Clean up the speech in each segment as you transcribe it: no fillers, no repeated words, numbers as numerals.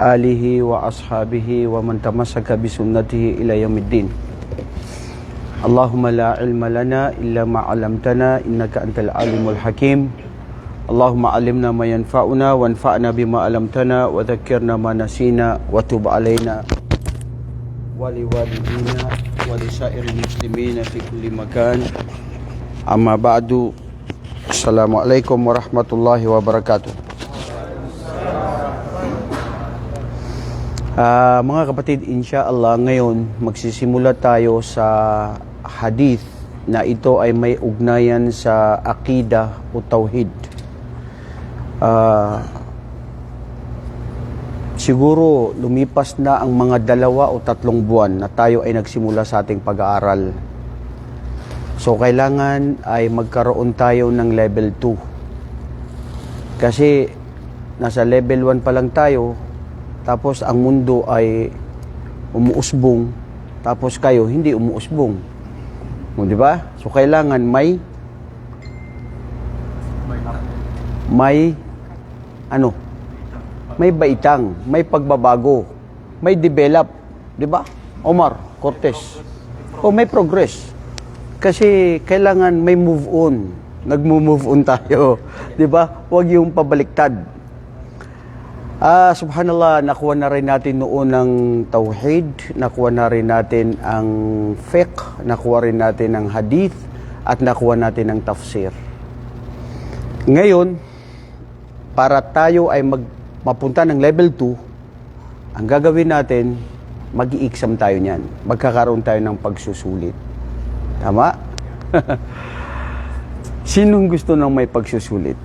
alihi wa ashabihi wa man tamassaka bi sunnatihi ila yaumiddin. Allahumma la ilma lana illa ma 'allamtana innaka antal alimul hakim. Allahumma 'allimna ma yanfa'una wanfa'na bima 'allamtana wa dhakkirna ma nasina wa tub 'alaina wa liwalidina wa lisairil muslimina fi kulli makan. Amma ba'du. Assalamualaikum warahmatullahi wabarakatuh. Mga kapatid, insyaallah ngayon magsisimula tayo sa hadith na ito ay may ugnayan sa akidah o tauhid. Siguro lumipas na ang mga 2 o 3 buwan na tayo ay nagsimula sa ating pag-aaral. So kailangan ay magkaroon tayo ng level 2. Kasi nasa level 1 pa lang tayo, tapos ang mundo ay umuusbong, tapos kayo hindi umuusbong. Di ba? So kailangan may baitang, may pagbabago, may develop, di ba? Omar Cortez. O may progress. Kasi kailangan may move on. Nagmo-move on tayo, di ba? Huwag yung pabaliktad. Subhanallah, nakuha na rin natin noon ng tauhid, nakuha na rin natin ang fiqh, nakuha rin natin ang hadith, at nakuha natin ang tafsir. Ngayon, para tayo ay mapunta ng level 2, ang gagawin natin, mag-i-exam tayo niyan. Magkakaroon tayo ng pagsusulit. Tama? Sinong gusto ng may pagsusulit?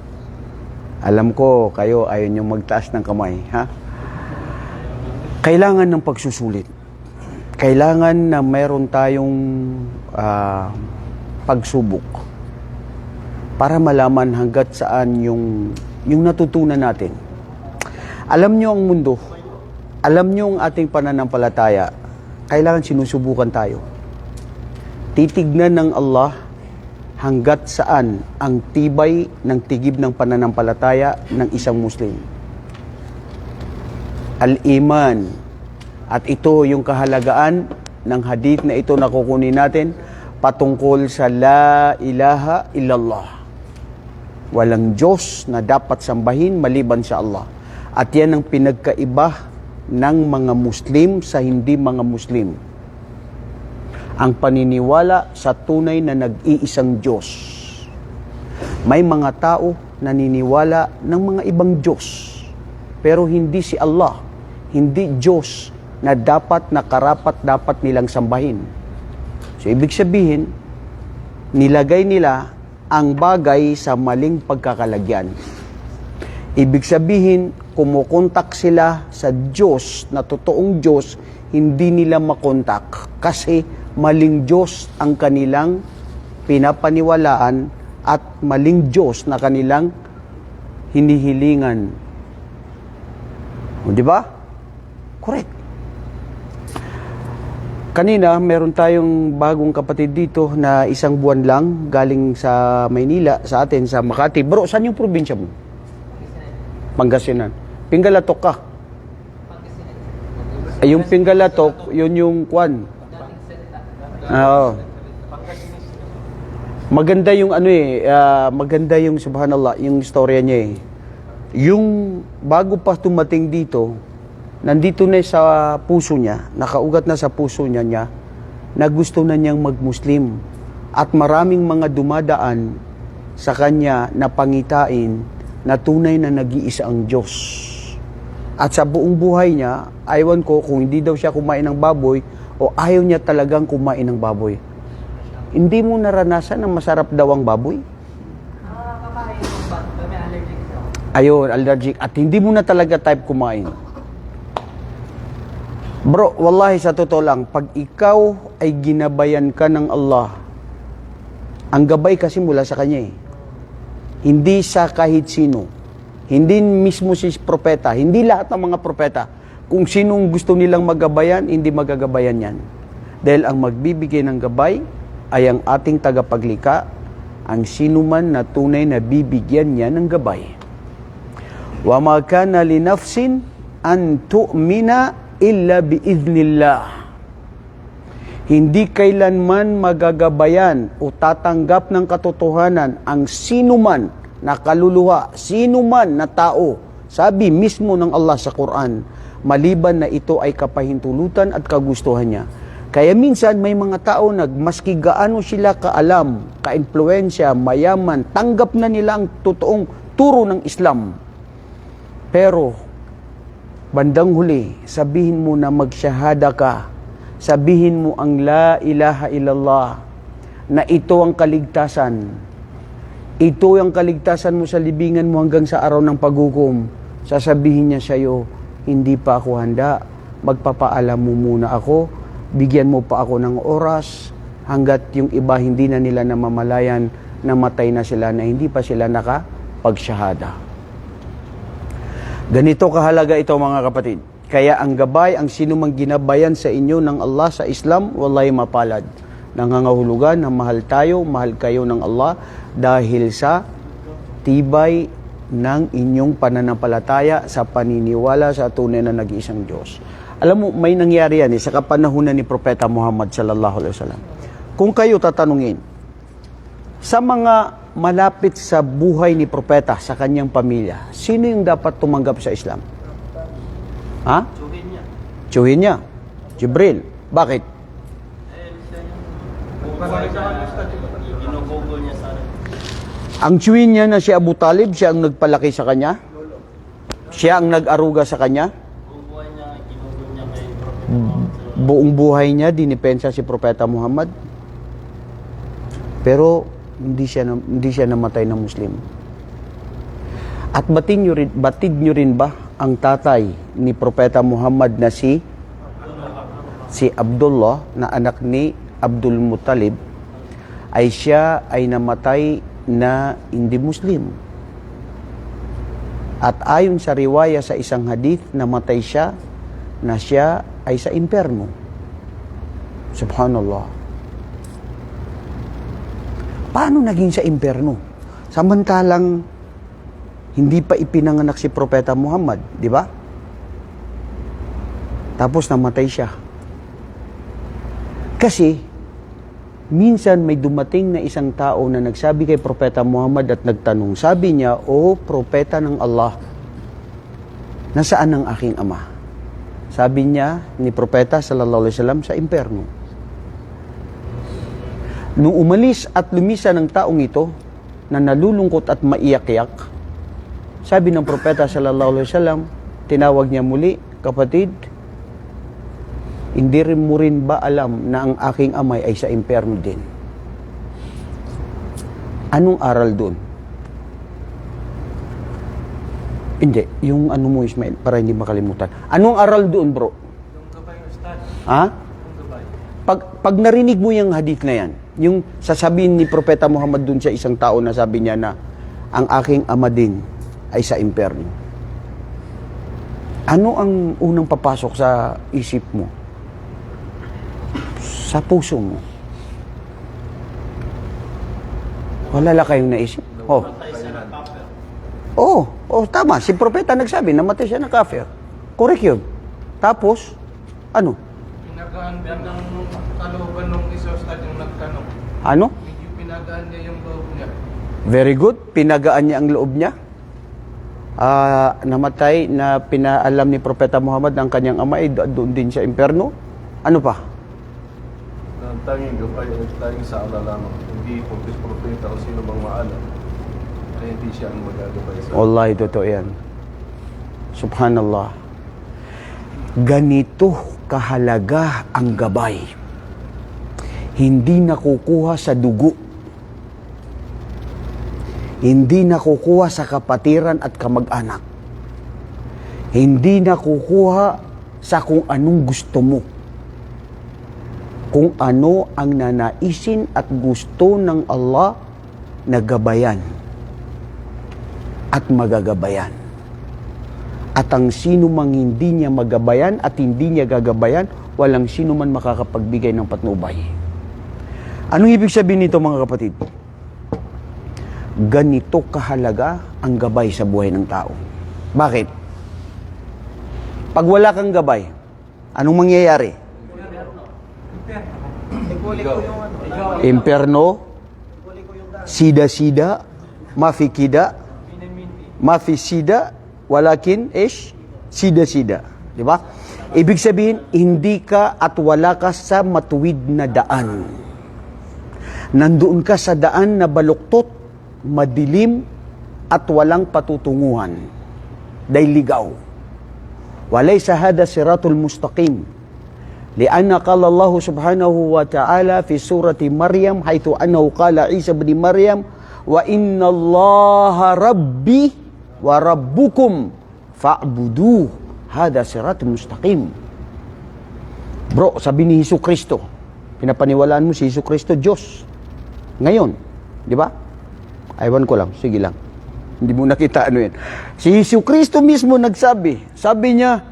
Alam ko, kayo ayaw nyo magtaas ng kamay, ha? Kailangan ng pagsusulit. Kailangan na mayroon tayong pagsubok para malaman hanggat saan yung natutunan natin. Alam nyo ang mundo, alam nyo ang ating pananampalataya, kailangan sinusubukan tayo. Titignan ng Allah hanggat saan ang tibay ng tigib ng pananampalataya ng isang Muslim. Al-iman. At ito yung kahalagaan ng hadith na ito na kukunin natin patungkol sa la ilaha illallah. Walang Diyos na dapat sambahin maliban sa Allah. At yan ang pinagkaiba ng mga Muslim sa hindi mga Muslim. Ang paniniwala sa tunay na nag-iisang Diyos. May mga tao naniniwala ng mga ibang Diyos, pero hindi si Allah, hindi Diyos na karapat-dapat nilang sambahin. So, ibig sabihin, nilagay nila ang bagay sa maling pagkakalagyan. Ibig sabihin, kumukontak sila sa Diyos na totoong Diyos, hindi nila makontak kasi maling Diyos ang kanilang pinapaniwalaan at maling Diyos na kanilang hinihilingan. Di ba? Correct. Kanina, meron tayong bagong kapatid dito na 1 buwan lang galing sa Maynila, sa atin, sa Makati. Bro, saan yung probinsya mo? Pangasinan. Pinggalatok ka. Ay, yung Pinggalatok, yun yung kwan. Oo. Maganda yung maganda yung subhanallah, yung istorya niya eh. Yung bago pa tumating dito, nandito na sa puso niya, nakaugat na sa puso niya na gusto na niyang mag-Muslim. At maraming mga dumadaan sa kanya na pangitain na tunay na nag-iisa ang Diyos. At sa buong buhay niya, aywan ko kung hindi daw siya kumain ng baboy, o ayaw niya talagang kumain ng baboy. Hindi mo naranasan na masarap daw ang baboy? Ayun, allergic. At hindi mo na talaga type kumain. Bro, wallahi sa totoo lang, pag ikaw ay ginabayan ka ng Allah, ang gabay kasi mula sa Kanya eh. Hindi sa kahit sino. Hindi mismo si propeta. Hindi lahat ng mga propeta. Kung sinong gusto nilang magabayan, hindi magagabayan yan. Dahil ang magbibigay ng gabay ay ang ating tagapaglikha, ang sinuman na tunay na bibigyan niya ng gabay. Wa ma kana li nafsin an tu'mina illa biiznillah. Hindi kailanman magagabayan o tatanggap ng katotohanan ang sinuman na kaluluwa, sinuman na tao. Sabi mismo ng Allah sa Quran, maliban na ito ay kapahintulutan at kagustuhan niya. Kaya minsan may mga tao maski gaano sila kaalam, ka-impluensya, mayaman, tanggap na nila ang totoong turo ng Islam. Pero bandang huli, sabihin mo na magsyahada ka. Sabihin mo ang la ilaha illallah na ito ang kaligtasan. Ito ang kaligtasan mo sa libingan mo hanggang sa araw ng paghukom. Sasabihin niya sa iyo, hindi pa ako handa. Magpapaalam mo muna ako. Bigyan mo pa ako ng oras hanggat yung iba hindi na nila namamalayan, namatay na sila na hindi pa sila nakapagsyahada. Ganito kahalaga ito mga kapatid. Kaya ang gabay, ang sinumang ginabayan sa inyo ng Allah sa Islam, wallahi mapalad. Nangangahulugan na mahal tayo, mahal kayo ng Allah dahil sa tibay ng inyong pananampalataya sa paniniwala sa tunay na nag-iisang Diyos. Alam mo, may nangyari yan sa kapanahunan ni Propeta Muhammad sallallahu alaihi wasallam. Kung kayo tatanungin, sa mga malapit sa buhay ni Propeta, sa kanyang pamilya, sino yung dapat tumanggap sa Islam? Ha? Tsuhin niya. Jibril. Bakit? Ang tsuhin niya na si Abu Talib, siya ang nagpalaki sa kanya? Siya ang nag-aruga sa kanya? Buong buhay niya, dinipensa si Propeta Muhammad. Pero hindi siya namatay na Muslim. At batid nyo rin ba ang tatay ni Propeta Muhammad na si Abdullah na anak ni Abdul Muttalib ay siya ay namatay na hindi Muslim. At ayon sa riwaya sa isang hadith, namatay siya na siya ay sa imperno. Subhanallah. Paano naging sa imperno? Samantalang hindi pa ipinanganak si Propeta Muhammad, di ba? Tapos namatay siya. Kasi minsan may dumating na isang tao na nagsabi kay Propeta Muhammad at nagtanong. Sabi niya, "O Propeta ng Allah, nasaan ang aking ama?" Sabi niya ni Propeta sallallahu alaihi wasallam, sa imperno. Nung umalis at lumisan ng taong ito na nalulungkot at maiyak-iyak, sabi ng Propeta sallallahu alaihi wasallam, tinawag niya muli, "Kapatid, hindi rin mo rin ba alam na ang aking amay ay sa imperno din?" Anong aral doon? Hindi, yung ano mo Ismail, para hindi makalimutan. Anong aral doon, bro? Yung gabay, Ustad. Ha? Yung gabay. Pag narinig mo yung hadith na yan, yung sasabihin ni Propeta Muhammad doon sa isang tao na sabi niya na ang aking ama din ay sa imperno. Ano ang unang papasok sa isip mo? Sa puso mo? Wala lang kayong naisip? Oh, tama. Si Propeta nagsabi, namatay siya ng kafir. Correct yun. Tapos, ano? Pinagaan din ng kalooban ng isa, Ustad, yung nagtanong. Ano? Medyo pinagaan niya yung loob niya. Very good. Pinagaan niya ang loob niya. Namatay na pinaalam ni Propeta Muhammad ang kanyang ama ay doon din sa imperno. Ano pa? Ang tanging gabay ay tanging sa Allah lamang. Hindi porkis propeta o sino bang maalam. Kaya hindi siya ang magagabay sa Wallahi, totoo yan. Subhanallah. Ganito kahalaga ang gabay. Hindi nakukuha sa dugo. Hindi nakukuha sa kapatiran at kamag-anak. Hindi nakukuha sa kung anong gusto mo. Kung ano ang nanaisin at gusto ng Allah na gabayan at magagabayan. At ang sino mang hindi niya magabayan at hindi niya gagabayan, walang sino man makakapagbigay ng patnubay. Anong ibig sabihin nito mga kapatid? Ganito kahalaga ang gabay sa buhay ng tao. Bakit? Pag wala kang gabay, anong mangyayari? Imperno, sida-sida, mafikida, mafisida, walakin sida-sida. Di ba? Ibig sabihin, hindi ka at wala ka sa matuwid na daan. Nandoon ka sa daan na baluktot, madilim, at walang patutunguhan. Dahil ligaw. Walaysa hada siratul mustaqim. Lianna qala Allah subhanahu wa ta'ala fi surati Maryam haythu annahu qala Isa ibn Maryam wa inna Allaha rabbi wa rabbukum fa'buduh. Hada siratul mustaqim. Bro, sabi ni Hesus Kristo, pinapaniwalaan mo si Hesus Kristo Diyos. Ngayon, di ba? Aywan ko lang, sige lang. Hindi mo nakita ano yan. Si Hesus Kristo mismo nagsabi, sabi niya,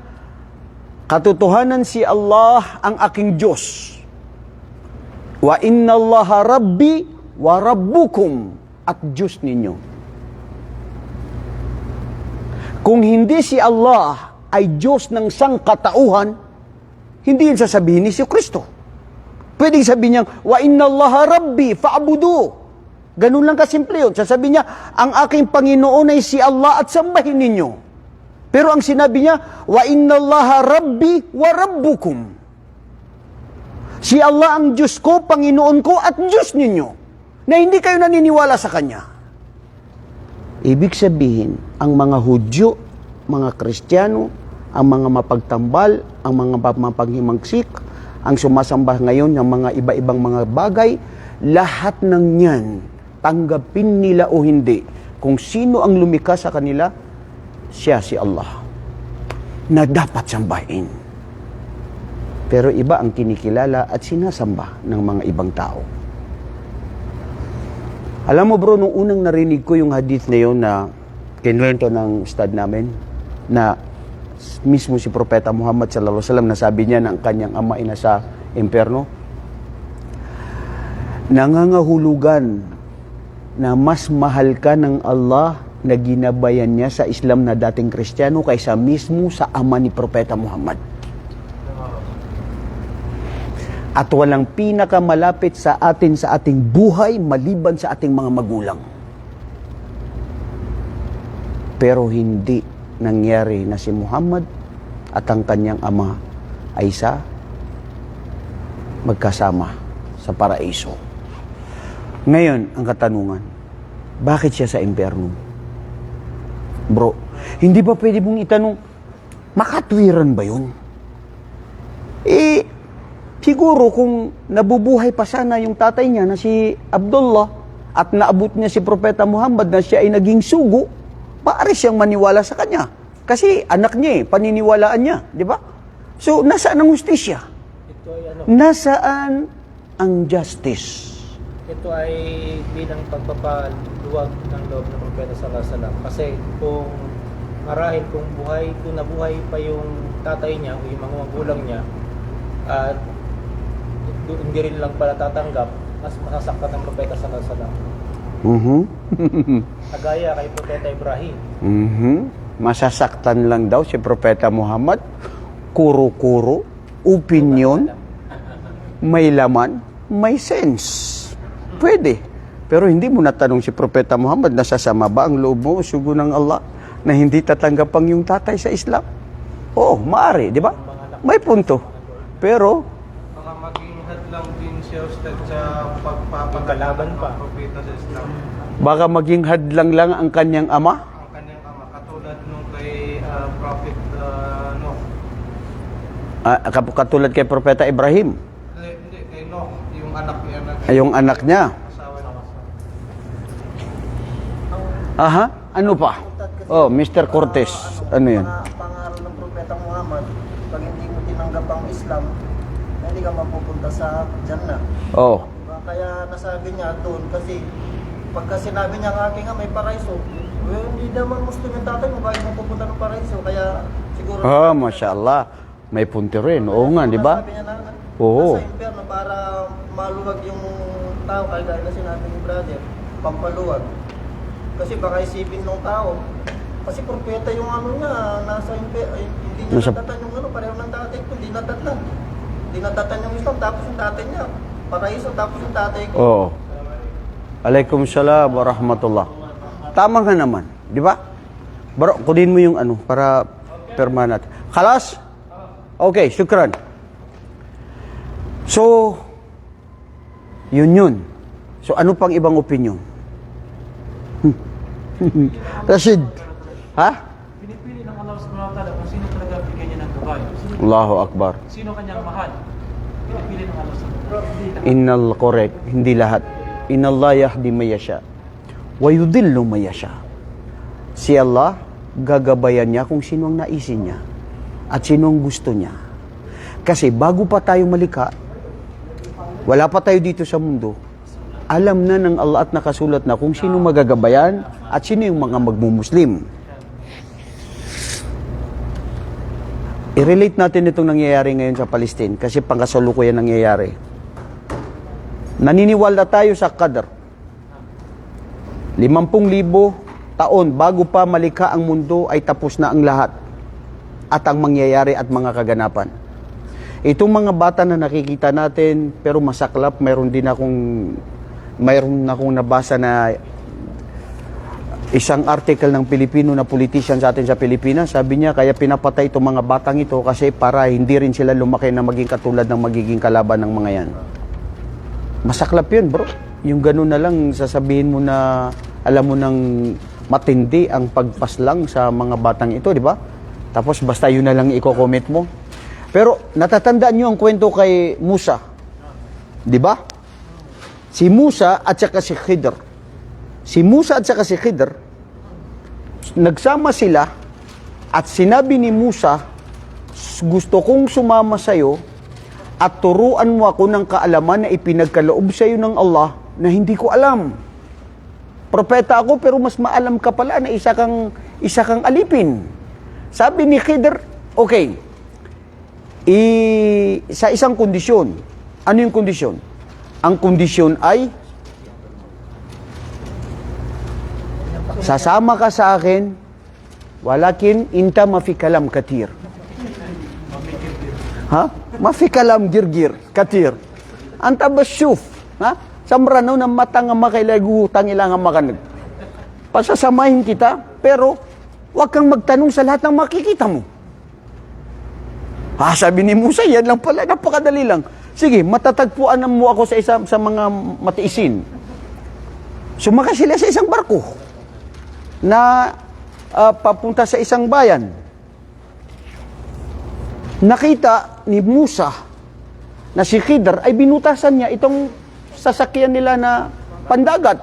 katotohanan si Allah ang aking Diyos. Wa inna Allaha rabbi wa rabbukum, at Diyos ninyo. Kung hindi si Allah ay Diyos ng sangkatauhan, hindi yun sasabihin ni Hesus Kristo. Pwedeng sabihin niya, wa inna Allaha rabbi fa'budu. Ganun lang kasimple yun. Sasabihin niya, ang aking Panginoon ay si Allah at sambahin ninyo. Pero ang sinabi niya, wa inna Allaha rabbi wa rabbukum. Si Allah ang Diyos ko, Panginoon ko at Diyos ninyo. Na hindi kayo naniniwala sa Kanya. Ibig sabihin, ang mga Hudyo, mga Kristiyano, ang mga mapagtambal, ang mga mapaghimagsik, ang sumasamba ngayon ng mga iba-ibang mga bagay, lahat ng yan, tanggapin nila o hindi, kung sino ang lumikha sa kanila, siya si Allah, na dapat sambahin. Pero iba ang kinikilala at sinasamba ng mga ibang tao. Alam mo bro, nung unang narinig ko yung hadith na yun na kinwento ng ustad namin, na mismo si Propeta Muhammad sallallahu alaihi wasallam, nasabi niya na ang kanyang ama ay nasa impyerno, nangangahulugan na mas mahal ka ng Allah na ginabayan niya sa Islam na dating Kristiyano kaysa mismo sa ama ni Propeta Muhammad. At walang pinakamalapit sa atin sa ating buhay maliban sa ating mga magulang. Pero hindi nangyari na si Muhammad at ang kanyang ama ay magkasama sa paraiso. Ngayon, ang katanungan, bakit siya sa impyerno? Bro, hindi ba pwede mong itanong, makatwiran ba yun? Siguro kung nabubuhay pa sana yung tatay niya na si Abdullah at naabot niya si Propeta Muhammad na siya ay naging sugo, maaari siyang maniwala sa kanya. Kasi anak niya paniniwalaan niya, di ba? So, nasaan ang hustisya? Ito ay Nasaan ang justice? Ito ay bilang pagpapaluwag ng loob ng Propeta sallallahu alaihi wasallam. Kasi kung marahil kung nabuhay pa yung tatay niya o yung mga magulang niya, at hindi rin lang pala tatanggap, mas masasaktan ng Propeta sallallahu alaihi wasallam. Kagaya kay Propeta Ibrahim. Masasaktan lang daw si Propeta Muhammad. Kuro-kuro, opinion, may laman, may sense. Pwede. Pero hindi mo natanong si Propeta Muhammad, nasasama ba ang loob mo, sugo ng Allah, na hindi tatanggap ang yung tatay sa Islam? Oo, maaari, di ba? May punto. Pero, Baka maging hadlang din siya ustad sa pagpapagalaban pa Propeta sa Islam. baka maging hadlang lang ang kanyang ama. Ang kanyang ama, katulad nung kay Prophet Noah. Katulad kay Propeta Ibrahim. Hindi, kay Noah, yung anak niya. Yung anak niya. Asawa niya. Aha, ano pa? Oh, Mr. Cortez. Ano yan? Pangaral ng Propeta Muhammad, pag hindi mo tinanggap ang Islam, hindi ka mapupunta sa Jannah. Oh. Diba? Kaya nasabi niya doon kasi pagka sinabi niya ang aking may paraiso, hindi naman Muslim yung tatay mo, bakit mo pupunta ng paraiso? Kaya siguro... Masya Allah. May punto rin. Oo nga, di ba? Sabi niya na, Oo. nasa impyerno para maluwag yung tao, kaya na sinabi ni brother, pampaluwag. Kasi baka isipin ng tao, Kasi propeta yung ano niya, nasa hindi niya Nasa- natatan yung ano, pareho ng tatay ko, hindi natatan. Hindi natatan yung Islam, tapos yung tatay niya, paraiso, tapos yung tatay ko. Oo. Waalaikumsalam warahmatullah. Tama nga naman, di ba? Bro, kunin mo yung ano para permanent. Khalas? Okay, syukran. So, yun. So, ano pang ibang opinion? Rashid, ha? Pinipili ng Allah subhanahu wa ta'ala kung sino talaga bigyan niya ng gabay. Allahu Akbar. Sino kanyang mahal. Pinipili ng Allah subhanahu wa ta'ala. Innal correct, hindi lahat. Innallah yahdi may yasha wa yudillu may yasha. Si Allah, gagabayan niya kung sino ang naisin niya at sino ang gusto niya. Kasi bago pa tayo malika, wala pa tayo dito sa mundo, alam na ng Allah at nakasulat na kung sino magagabayan at sino yung mga magmumuslim. I-relate natin itong nangyayari ngayon sa Palestine kasi pangkasalukuyan nangyayari. Naniniwala tayo sa Qadar. 50,000 taon bago pa malika ang mundo ay tapos na ang lahat at ang mangyayari at mga kaganapan. Itong mga bata na nakikita natin pero masaklap, mayroon akong nabasa na isang article ng Pilipino na politician sa atin sa Pilipinas. Sabi niya kaya pinapatay itong mga batang ito kasi para hindi rin sila lumaki na maging katulad ng magiging kalaban ng mga yan. Masaklap yun, bro. Yung ganun na lang, sasabihin mo na alam mo nang matindi ang pagpaslang sa mga batang ito, di ba? Tapos basta yun na lang i-comment mo. Pero natatandaan nyo ang kwento kay Musa. Di ba? Si Musa at saka si Khidr. Si Musa at saka si Khidr, nagsama sila at sinabi ni Musa, gusto kong sumama sa'yo at turuan mo ako ng kaalaman na ipinagkaloob sa'yo ng Allah na hindi ko alam. Propeta ako pero mas maalam ka pala na isa kang alipin. Sabi ni Khidr, okay, sa isang kondisyon. Ano yung kondisyon? Ang kondisyon ay sasama ka sa akin, walakin inta mafikalam katir. Ha? Mafikalam girgir katir. Anta basyuf. Ha? Samrano na matang nga makailagu tangilang nga makanag. Pasasamahin kita, pero huwag kang magtanong sa lahat ng makikita mo. Sabi ni Musa, yan lang pala, napakadali lang. Sige, matatagpuan na mo ako sa mga matiisin. Sumakay sila sa isang barko na papunta sa isang bayan. Nakita ni Musa na si Khidr ay binutasan niya itong sasakyan nila na pandagat.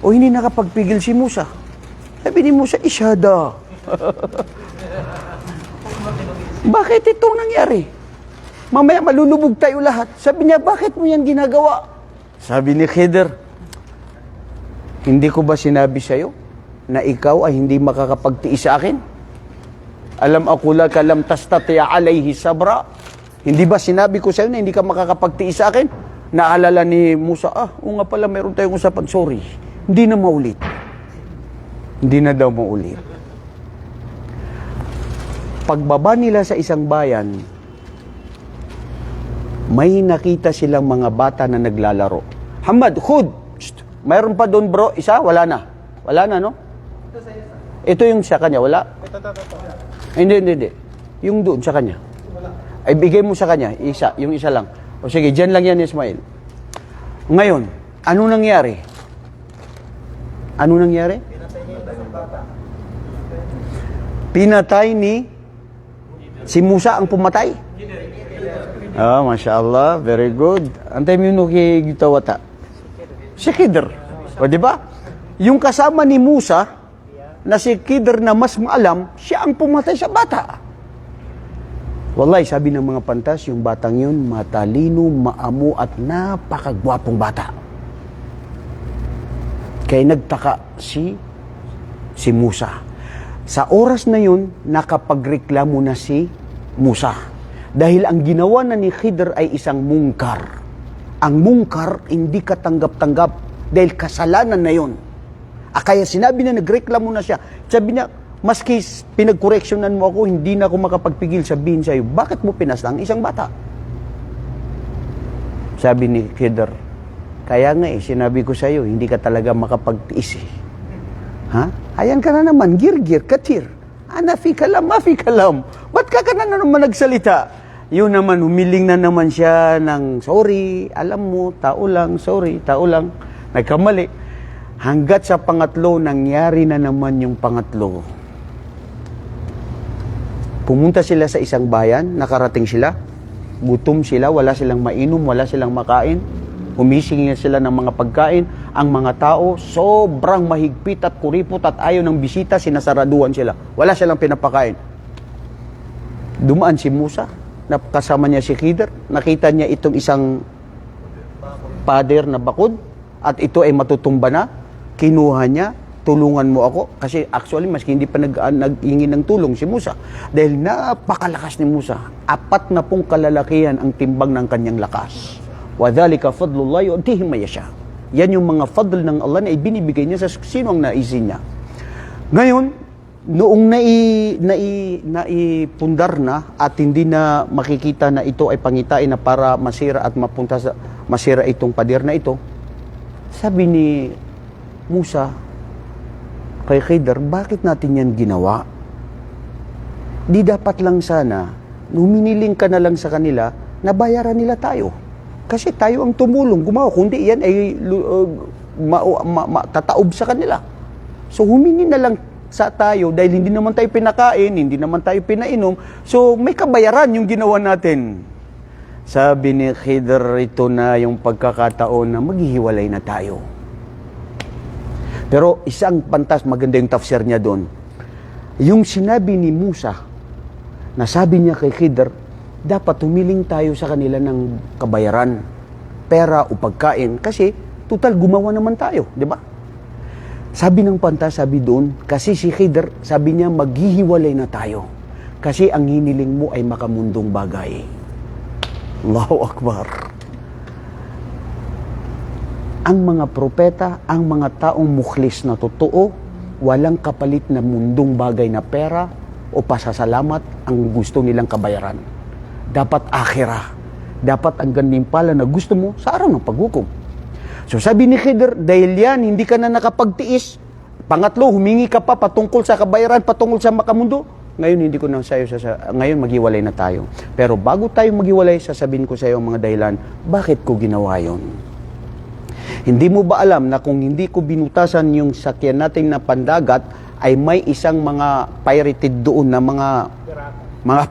O hindi nakapagpigil si Musa. Sabi ni Musa, isyada. Bakit itong nangyari? Mamaya malulubog tayo lahat. Sabi niya, bakit mo yan ginagawa? Sabi ni Khidr, hindi ko ba sinabi sa'yo na ikaw ay hindi makakapagtiis sa akin? Alam ako la kalam tastati'a alayhi sabra. Hindi ba sinabi ko sa'yo na hindi ka makakapagtiis sa akin? Naalala ni Musa, o nga pala meron tayong usapan, sorry. Hindi na maulit. Hindi na daw maulit. Pagbaba nila sa isang bayan, may nakita silang mga bata na naglalaro. Hamad, Khud! Mayroon pa doon bro, isa? Wala na. Wala na, no? Ito yung sa kanya, wala? Hindi. Yung doon sa kanya. Ay, bigay mo sa kanya, isa, yung isa lang. O sige, dyan lang yan, Ismail. Ngayon, ano nangyari? Ano nangyari? Pinatay ni si Musa ang pumatay. Masya Allah, very good. Antay mo yung gitawata. Si Khidr. O, di ba? Yung kasama ni Musa, na si Khidr na mas maalam, siya ang pumatay sa bata. Wallahi, sabi ng mga pantas, yung batang yun, matalino, maamo, at napakagwapong bata. Kaya nagtaka si Musa. Sa oras na yun, nakapagreklamo na si Musa. Dahil ang ginawa na ni Khidr ay isang mungkar. Ang mungkar, hindi ka tanggap-tanggap dahil kasalanan na yun. Kaya sinabi na nagreklamo na siya. Sabi niya, maski pinag-correctionan mo ako, hindi na ako makapagpigil sabihin sa'yo, bakit mo pinasta ang isang bata? Sabi ni Khidr, kaya nga sinabi ko sa'yo, hindi ka talaga makapagtiis eh. Ha? Ayan ka na naman, gir-gir, katir. Fi kalam, mafi kalam. Ba't ka na naman nagsalita? Yun naman, humiling na naman siya ng sorry, alam mo, tao lang, sorry, tao lang. Nagkamali. Hanggat sa pangatlo, nangyari na naman yung pangatlo. Pumunta sila sa isang bayan, nakarating sila, gutom sila, wala silang mainom, wala silang makain. Humising na sila ng mga pagkain. Ang mga tao, sobrang mahigpit at kuripot at ayaw ng bisita, sinasaraduan sila. Wala silang pinapakain. Dumaan si Musa, kasama niya si Khidr, nakita niya itong isang pader na bakod, at ito ay matutumba na, kinuha niya, tulungan mo ako, kasi actually maski hindi pa naghingi ng tulong si Musa, dahil napakalakas ni Musa, 40 kalalakihan ang timbang ng kanyang lakas. وَذَلِكَ فَضْلُ اللَّهِ يُؤْتِيهِ مَن يَشَاءُ. Yan yung mga fadl ng Allah na ibinibigay niya sa sino ang naisin niya. Ngayon, noong naipundar na at hindi na makikita na ito ay pangitain na para masira at masira itong pader na ito, sabi ni Musa kay Khidr, bakit natin yan ginawa? Di dapat lang sana, huminiling ka na lang sa kanila na bayaran nila tayo. Kasi tayo ang tumulong, gumawa, kundi yan ay tataob sa kanila. So humingi na lang sa tayo dahil hindi naman tayo pinakain, hindi naman tayo pinainom. So may kabayaran yung ginawa natin. Sabi ni Khidr, ito na yung pagkakataon na maghihiwalay na tayo. Pero isang pantas, maganda yung tafsir niya doon. Yung sinabi ni Musa, na sabi niya kay Khidr, dapat humiling tayo sa kanila ng kabayaran, pera o pagkain, kasi total gumawa naman tayo, di ba? Sabi ng pantas, sabi doon, kasi si Khidr, sabi niya, maghihiwalay na tayo. Kasi ang hiniling mo ay makamundong bagay. Allahu Akbar. Ang mga propeta, ang mga taong mukhlis na totoo, walang kapalit na mundong bagay na pera o pasasalamat ang gusto nilang kabayaran. Dapat akhirah. Dapat ang gantimpala na gusto mo sa araw ng paghukom. So sabi ni Khidr, dahil yan, hindi ka na nakapagtiis. Pangatlo, humingi ka pa patungkol sa kabayaran, patungkol sa makamundo. Ngayon, hindi ko na sa'yo, ngayon maghiwalay na tayo. Pero bago tayo maghiwalay, sasabihin ko sa iyo ang mga dahilan, bakit ko ginawa yon? Hindi mo ba alam na kung hindi ko binutasan yung sakyan nating na pandagat, ay may isang mga pirated doon na mga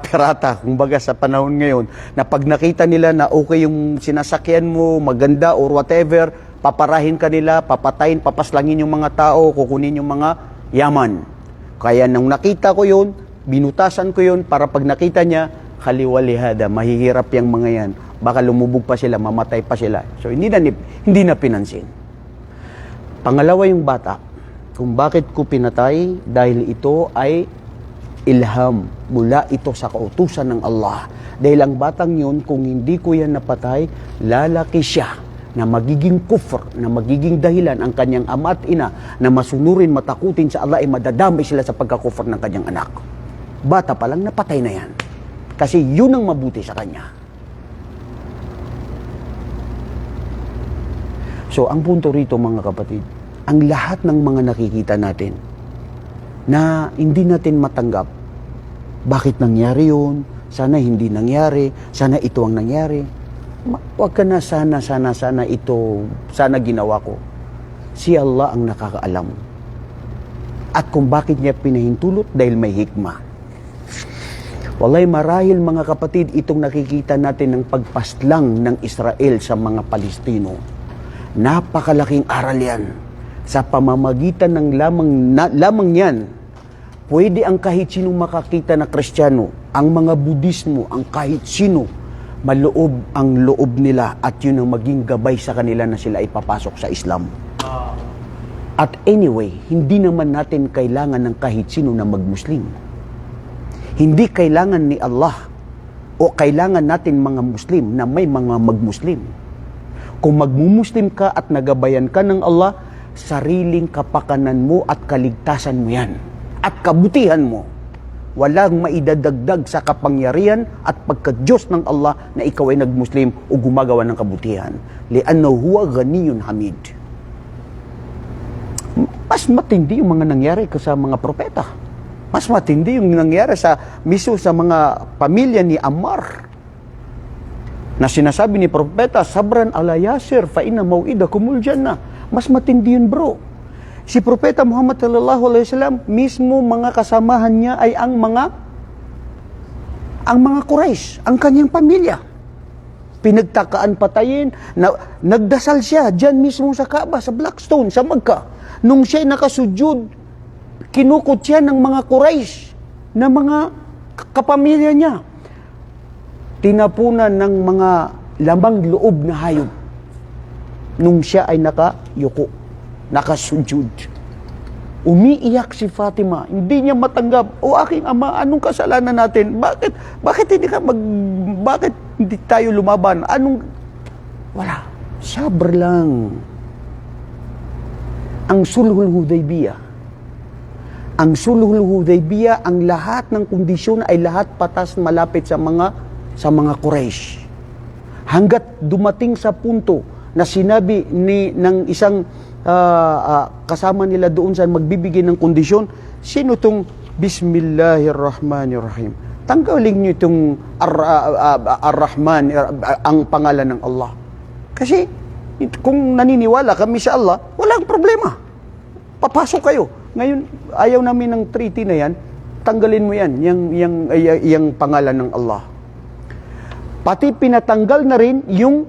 pirata, kumbaga sa panahon ngayon, na pag nakita nila na okay yung sinasakyan mo, maganda or whatever, paparahin ka nila, papatayin, papaslangin yung mga tao, kukunin yung mga yaman. Kaya nung nakita ko yun, binutasan ko yun para pag nakita niya, khaliwalihada, mahihirap yung mga yan. Baka lumubog pa sila, mamatay pa sila. So hindi na pinansin. Pangalawa yung bata, kung bakit ko pinatay, dahil ito ay ilham, mula ito sa kautusan ng Allah. Dahil ang batang yun, kung hindi ko yan napatay, lalaki siya na magiging kufr, na magiging dahilan ang kanyang ama at ina na masunurin, matakutin sa Allah, ay madadamay sila sa pagkakufr ng kanyang anak. Bata pa lang, napatay na yan. Kasi yun ang mabuti sa kanya. So, ang punto rito mga kapatid, ang lahat ng mga nakikita natin na hindi natin matanggap, bakit nangyari yun? Sana hindi nangyari. Sana ito ang nangyari. Huwag ka na sana ito, sana ginawa ko. Si Allah ang nakakaalam. At kung bakit niya pinahintulot, dahil may hikmah. Wallahi marahil mga kapatid, itong nakikita natin ng pagpaslang ng Israel sa mga Palestino. Napakalaking aral yan. Sa pamamagitan ng lamang yan, pwede ang kahit sinong makakita na Kristiyano, ang mga Budismo, ang kahit sino, maloob ang loob nila at yun ang maging gabay sa kanila na sila ipapasok sa Islam. At anyway, hindi naman natin kailangan ng kahit sino na magmuslim. Hindi kailangan ni Allah o kailangan natin mga Muslim na may mga magmuslim. Kung magmumuslim ka at nagabayan ka ng Allah, sariling kapakanan mo at kaligtasan mo yan. At kabutihan mo. Walang maidadagdag sa kapangyarihan at pagka-Diyos ng Allah na ikaw ay nag-Muslim o gumagawa ng kabutihan. Li'annahu huwa ghaniyun hamid. Mas matindi yung mga nangyari sa mga propeta. Mas matindi yung nangyari mismo sa mga pamilya ni Ammar. Na sinasabi ni propeta, sabran ala yasir fa inna mau'idakumul jannah. Mas matindi yun, bro. Si propeta Muhammad sallallahu alaihi wasallam mismo mga kasamahan niya ay ang mga Quraysh, ang kanyang pamilya. Pinagtakaan patayin, nagdasal siya diyan mismo sa Kaaba, sa Blackstone, sa Makkah. Nung siya nakasujud, kinukot siya ng mga Quraysh na mga kapamilya niya. Tinapunan ng mga lamang loob na hayop nung siya ay nakayuko, nakasujud. Umiiyak si Fatima, hindi niya matanggap, o aking ama, anong kasalanan natin? Bakit hindi tayo lumaban? Wala. Sabr lang. Ang Sulhul Hudaybiyah, ang lahat ng kondisyon ay lahat patas malapit sa mga Quraysh. Hanggat dumating sa punto na sinabi ng isang kasama nila doon sa magbibigay ng kondisyon, sino tong Bismillahirrahmanirrahim? Tanggalin niyo itong Ar-Rahman, ang pangalan ng Allah. Kasi kung naniniwala kami sa Allah, walang problema. Papasok kayo. Ngayon, ayaw namin ng treaty na yan, tanggalin mo yan, yung pangalan ng Allah. Pati pinatanggal na rin yung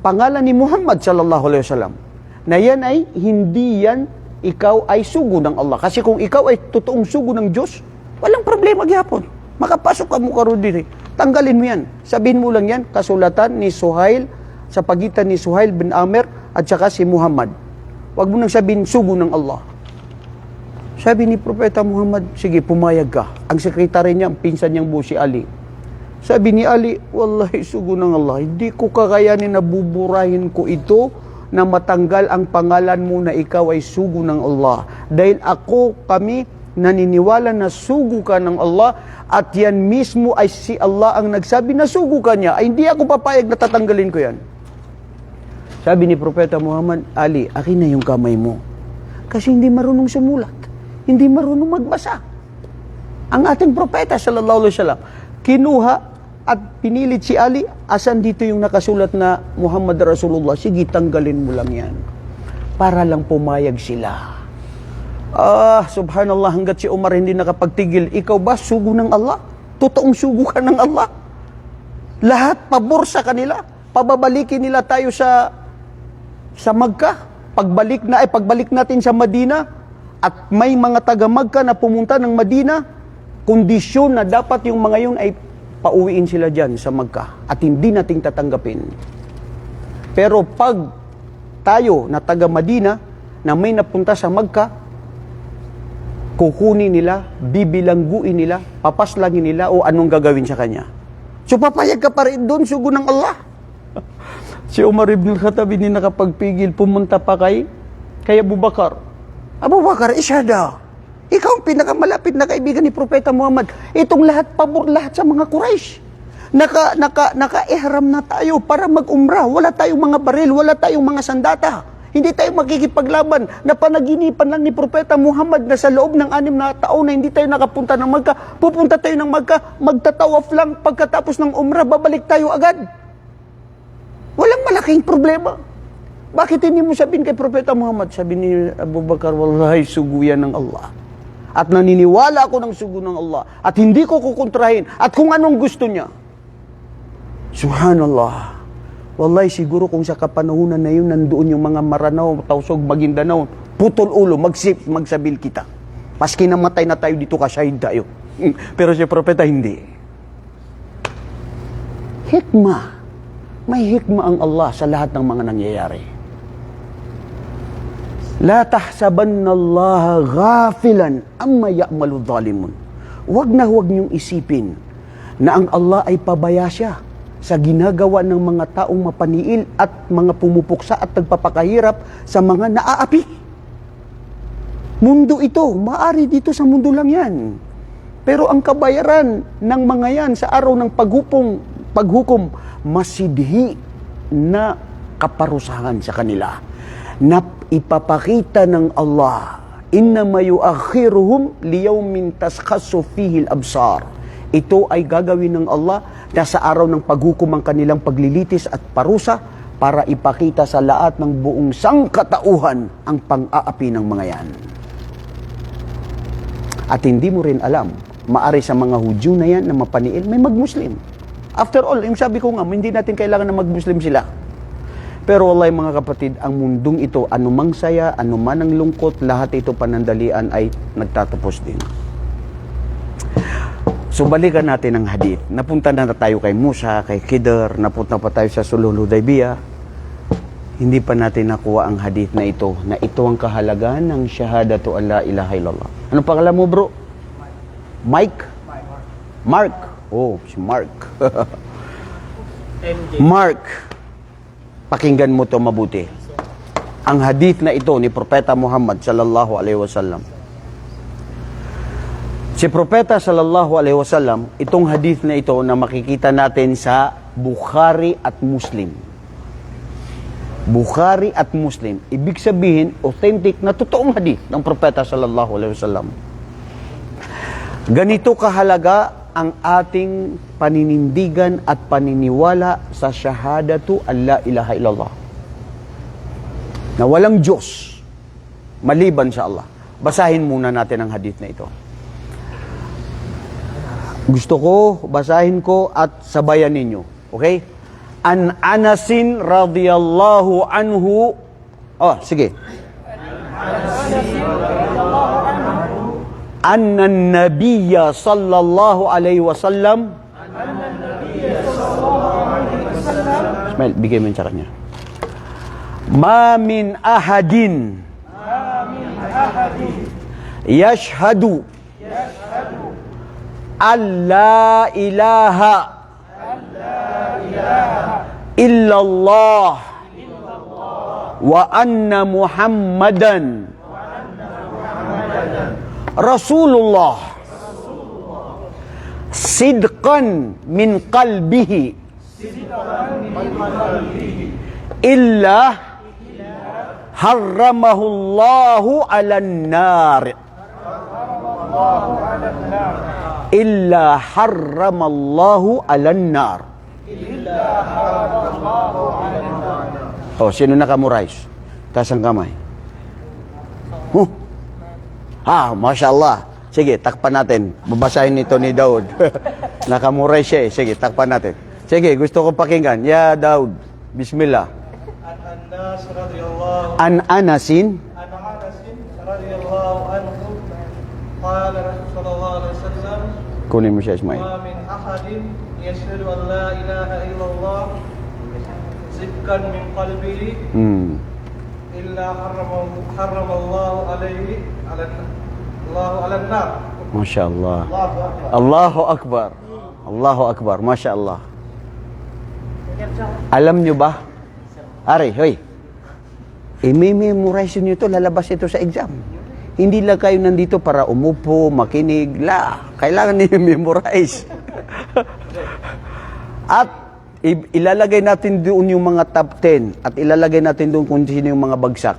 pangalan ni Muhammad sallallahu alaihi wasallam. Na yan ay, hindi yan, ikaw ay sugo ng Allah. Kasi kung ikaw ay totoong sugo ng Diyos, walang problema gyapon. Makapasok ka mo karon din. Tanggalin mo yan. Sabihin mo lang yan, kasulatan ni Suhail, sa pagitan ni Suhail bin Amir at saka si Muhammad. Huwag mo nang sabihin sugo ng Allah. Sabi ni Propeta Muhammad, sige, pumayag ka. Ang sekretary niya, ang pinsan niyang buo si Ali. Sabi ni Ali, wallahi sugo ng Allah, hindi ko kakayanin na buburahin ko ito na matanggal ang pangalan mo na ikaw ay sugo ng Allah. Dahil kami naniniwala na sugo ka ng Allah at yan mismo ay si Allah ang nagsabi na sugo ka niya. Ay hindi ako papayag na tatanggalin ko yan. Sabi ni Propeta Muhammad, Ali, akin na yung kamay mo. Kasi hindi marunong sumulat. Hindi marunong magbasa. Ang ating propeta sallallahu alaihi wasallam kinuha at pinilit si Ali, asan dito yung nakasulat na Muhammad Rasulullah? Sige, tanggalin mo lang yan. Para lang pumayag sila. Subhanallah, hanggat si Umar hindi nakapagtigil, ikaw ba sugo ng Allah? Totoong sugo ka ng Allah? Lahat pabor sa kanila. Pababalikin nila tayo sa Makkah. Pagbalik natin sa Madina, at may mga taga-Makkah na pumunta ng Madina, kondisyon na dapat yung mga yun ay pauwiin sila dyan sa Makkah at hindi nating tatanggapin. Pero pag tayo na taga-Madina na may napunta sa Makkah, kukunin nila, bibilangguin nila, papaslangin nila o anong gagawin sa kanya. So papayag ka pa rin doon, sugo ng Allah. Si Umar ibn Khattab hindi nakapagpigil, pumunta pa kay Abu Bakar. Abu Bakar, isyada. Ikaw ang pinakamalapit na kaibigan ni Propeta Muhammad. Itong lahat, pabor lahat sa mga Quraysh. Naka-ihram na tayo para mag-umrah. Wala tayong mga baril, wala tayong mga sandata. Hindi tayo makikipaglaban. Napanaginipan lang ni Propeta Muhammad na sa loob ng 6 na taon na hindi tayo nakapunta ng Makkah. Pupunta tayo ng Makkah, magtatawaf lang. Pagkatapos ng umrah, babalik tayo agad. Walang malaking problema. Bakit hindi mo sabihin kay Propeta Muhammad? Sabi ni Abu Bakar, wallahi, sugo yan ng Allah. At naniniwala ako ng sugo ng Allah. At hindi ko kukontrahin. At kung anong gusto niya. Subhanallah. Wallahi, siguro kung sa kapanahunan na yun, nandoon yung mga Maranao, Tausog, Maguindanao, putol ulo, magsabil kita. Maski namatay na tayo dito, kasyahid tayo. Pero si Propeta, hindi. Hikmah. May hikmah ang Allah sa lahat ng mga nangyayari. La tahsabanna Allah ghafilan amma ya'malu dhalimun. Huwag niyong isipin na ang Allah ay pabaya siya sa ginagawa ng mga taong mapaniil at mga pumupuksa at nagpapakahirap sa mga naaapi. Mundo ito, maari dito sa mundo lang yan. Pero ang kabayaran ng mga yan sa araw ng paghukom, masidhi na kaparusahan sa kanila na ipapakita ng Allah. Innama yuakhiruhum liyawmin taskhasu fihi al-absar. Ito ay gagawin ng Allah na sa araw ng paghukom ang kanilang paglilitis at parusa para ipakita sa lahat ng buong sangkatauhan ang pang-aapi ng mga yan. At hindi mo rin alam, maari sa mga Hudyo na yan na mapaniil, may mag-Muslim. After all, yung sabi ko nga, hindi natin kailangan na mag-Muslim sila. Pero wallahi mga kapatid, ang mundong ito, anumang saya, anuman ang lungkot, lahat ito panandalian ay nagtatapos din. So balikan natin ang hadith. Napunta na tayo kay Musa, kay Khidr, napunta pa tayo sa Sulhul Hudaybiyah. Hindi pa natin nakuha ang hadith na ito ang kahalagaan ng syahadatu an la ilaha illallah. Anong pangalan mo, bro? Mike? Mark. Oh, si Mark. MJ. Mark. Pakinggan mo to mabuti. Ang hadith na ito ni Propeta Muhammad sallallahu alaihi wasallam. Si Propeta sallallahu alaihi wasallam, itong hadith na ito na makikita natin sa Bukhari at Muslim. Bukhari at Muslim. Ibig sabihin, authentic na totoong hadith ng Propeta sallallahu alaihi wasallam. Ganito kahalaga ang ating paninindigan at paniniwala sa syahadatu an la ilaha illallah. Na walang Diyos maliban sa Allah. Basahin muna natin ang hadith na ito. Gusto ko, basahin ko at sabayan ninyo. Okay? An Anasin radhiyallahu anhu. Oh, sige. Anna an-nabiyya sallallahu alaihi wasallam. Ismail, bigay mo yun sa kanya. Ma min ahadin yashhadu an la ilaha illallah wa anna Muhammadan Rasulullah sidqan min qalbihi illa harramahu Allahu 'alan nar illa harramallahu 'alan nar. Oh, sino nakamurais? Taas ang kamay. Masya Allah. Sige, takpan natin. Babasahin nito ni Daud. Nakamuray siya eh. Sige, takpan natin. Sige, gusto ko pakinggan. Ya Daud, bismillah. An-Anas radhiyallahu An Anasin radhiyallahu anhu qala Rasulullah sallallahu alaihi wasallam kunin mo siya, Ismail. ma min ahadin yashhadu an la ilaha illallah zikran min qalbihi illa harramallahu alaihi Allahu 'alan nar. Masya Allah. Allahu akbar. Allahu Akbar. Masya Allah. Alam nyo ba? Ari, hoy. I-memorize nyo ito, lalabas ito sa exam. Hindi lang kayo nandito para umupo, makinig. Kailangan niyo memorize. At ilalagay natin doon yung mga top 10 at ilalagay natin doon kung sino yung mga bagsak.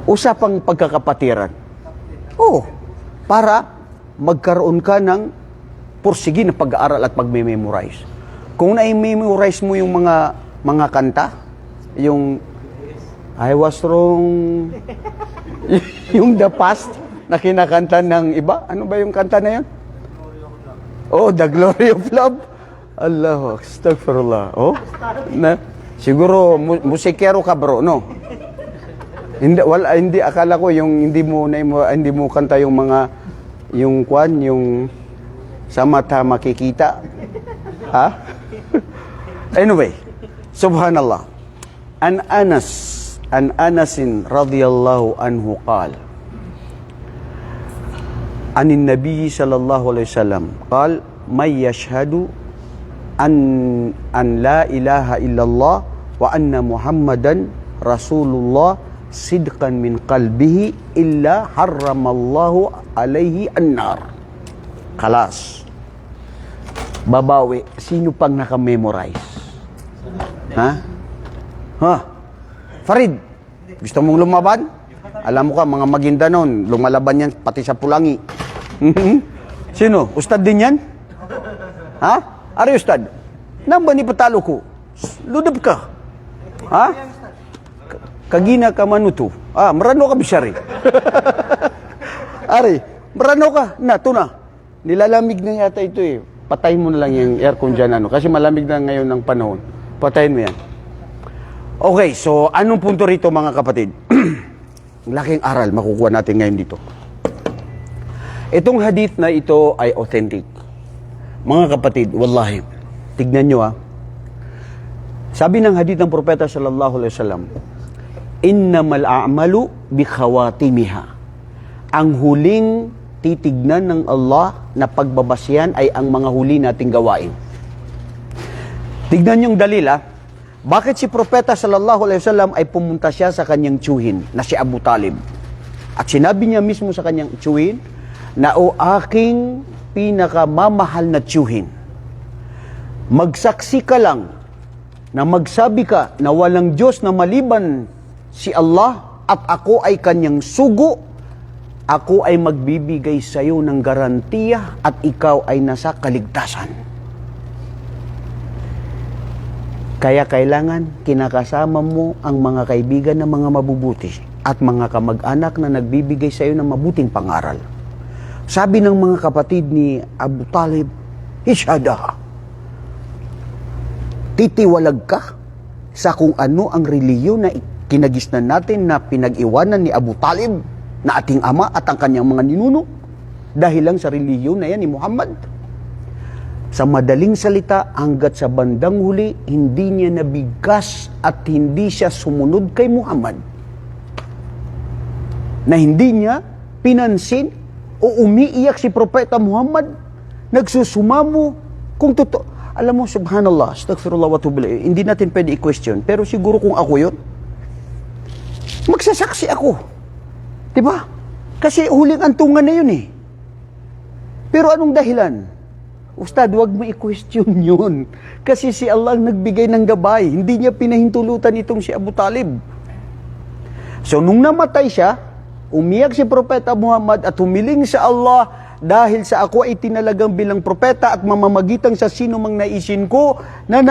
Usapang pagkakapatiran. Para magkaroon ka ng pursigi na pag-aaral at pag-memorize. Kung na-memorize mo yung mga kanta, yung I was wrong, yung the past na kinakanta ng iba, ano ba yung kanta na yun? The Glory of Love. Allah, astaghfirullah. Siguro musikero ka, bro, no? Hindi akala ko yung hindi mo kanta yung mga yung sa mata makikita. Anyway, subhanallah. An Anasin radhiyallahu anhu qala anin Nabi sallallahu alaihi wasallam qala may yashhadu an la ilaha illallah wa anna Muhammadan Rasulullah sidqan min qalbihi illa harramallahu alayhi an-nar. Kalas. Babawi, sino pang naka-memorize? Ha? Ha? Farid, gusto mong lumaban? Alam mo ka, mga Maguindanon, lumalaban yan pati sa Pulangi. Sino? Ustad din yan? Ha? Ari ustad? Namba ni patalo ko? Ludab ka? Ha? Kagina ka manuto. Marano ka bisyari. Ari, marano ka? Ito na. Nilalamig na yata ito eh. Patayin mo na lang yung aircon dyan. Kasi malamig na ngayon ng panahon. Patayin mo yan. Okay, so anong punto rito mga kapatid? Laking aral makukuha natin ngayon dito. Itong hadith na ito ay authentic. Mga kapatid, wallahi, tignan nyo Sabi ng hadith ng propeta sallallahu alaihi wasallam, innamal a'malu bi khawatimiha. Ang huling titignan ng Allah na pagbabasyan ay ang mga huli nating gawain. Tignan yung dalil Bakit si propeta sallallahu alaihi wasallam ay pumunta siya sa kanyang tiyuhin na si Abu Talib? At sinabi niya mismo sa kanyang tiyuhin na o aking pinakamamahal na tiyuhin, magsaksi ka lang na magsabi ka na walang Diyos na maliban si Allah at ako ay kanyang sugo, ako ay magbibigay sa iyo ng garantiya at ikaw ay nasa kaligtasan. Kaya kailangan kinakasama mo ang mga kaibigan na mga mabubuti at mga kamag-anak na nagbibigay sa iyo ng mabuting pangaral. Sabi ng mga kapatid ni Abu Talib, Ishada, titiwalag ka sa kung ano ang reliyon na kinagisnan natin na pinag-iwanan ni Abu Talib na ating ama at ang kanyang mga ninuno dahil lang sa reliyon na yan ni Muhammad. Sa madaling salita, hanggat sa bandang huli, hindi niya nabigkas at hindi siya sumunod kay Muhammad. Na hindi niya pinansin o umiiyak si Propeta Muhammad, nagsusumamo kung totoo. Alam mo, subhanallah, astaghfirullah wa tubu ilayh, hindi natin pwede i-question, pero siguro kung ako yun, magsasaksi ako. Diba? Kasi huling antungan na yun Pero anong dahilan? Ustad, wag mo i-question yun. Kasi si Allah ang nagbigay ng gabay. Hindi niya pinahintulutan itong si Abu Talib. So, nung namatay siya, umiyak si Propeta Muhammad at humiling sa Allah dahil sa ako ay tinalagang bilang propeta at mamamagitan sa sino mang naisin ko na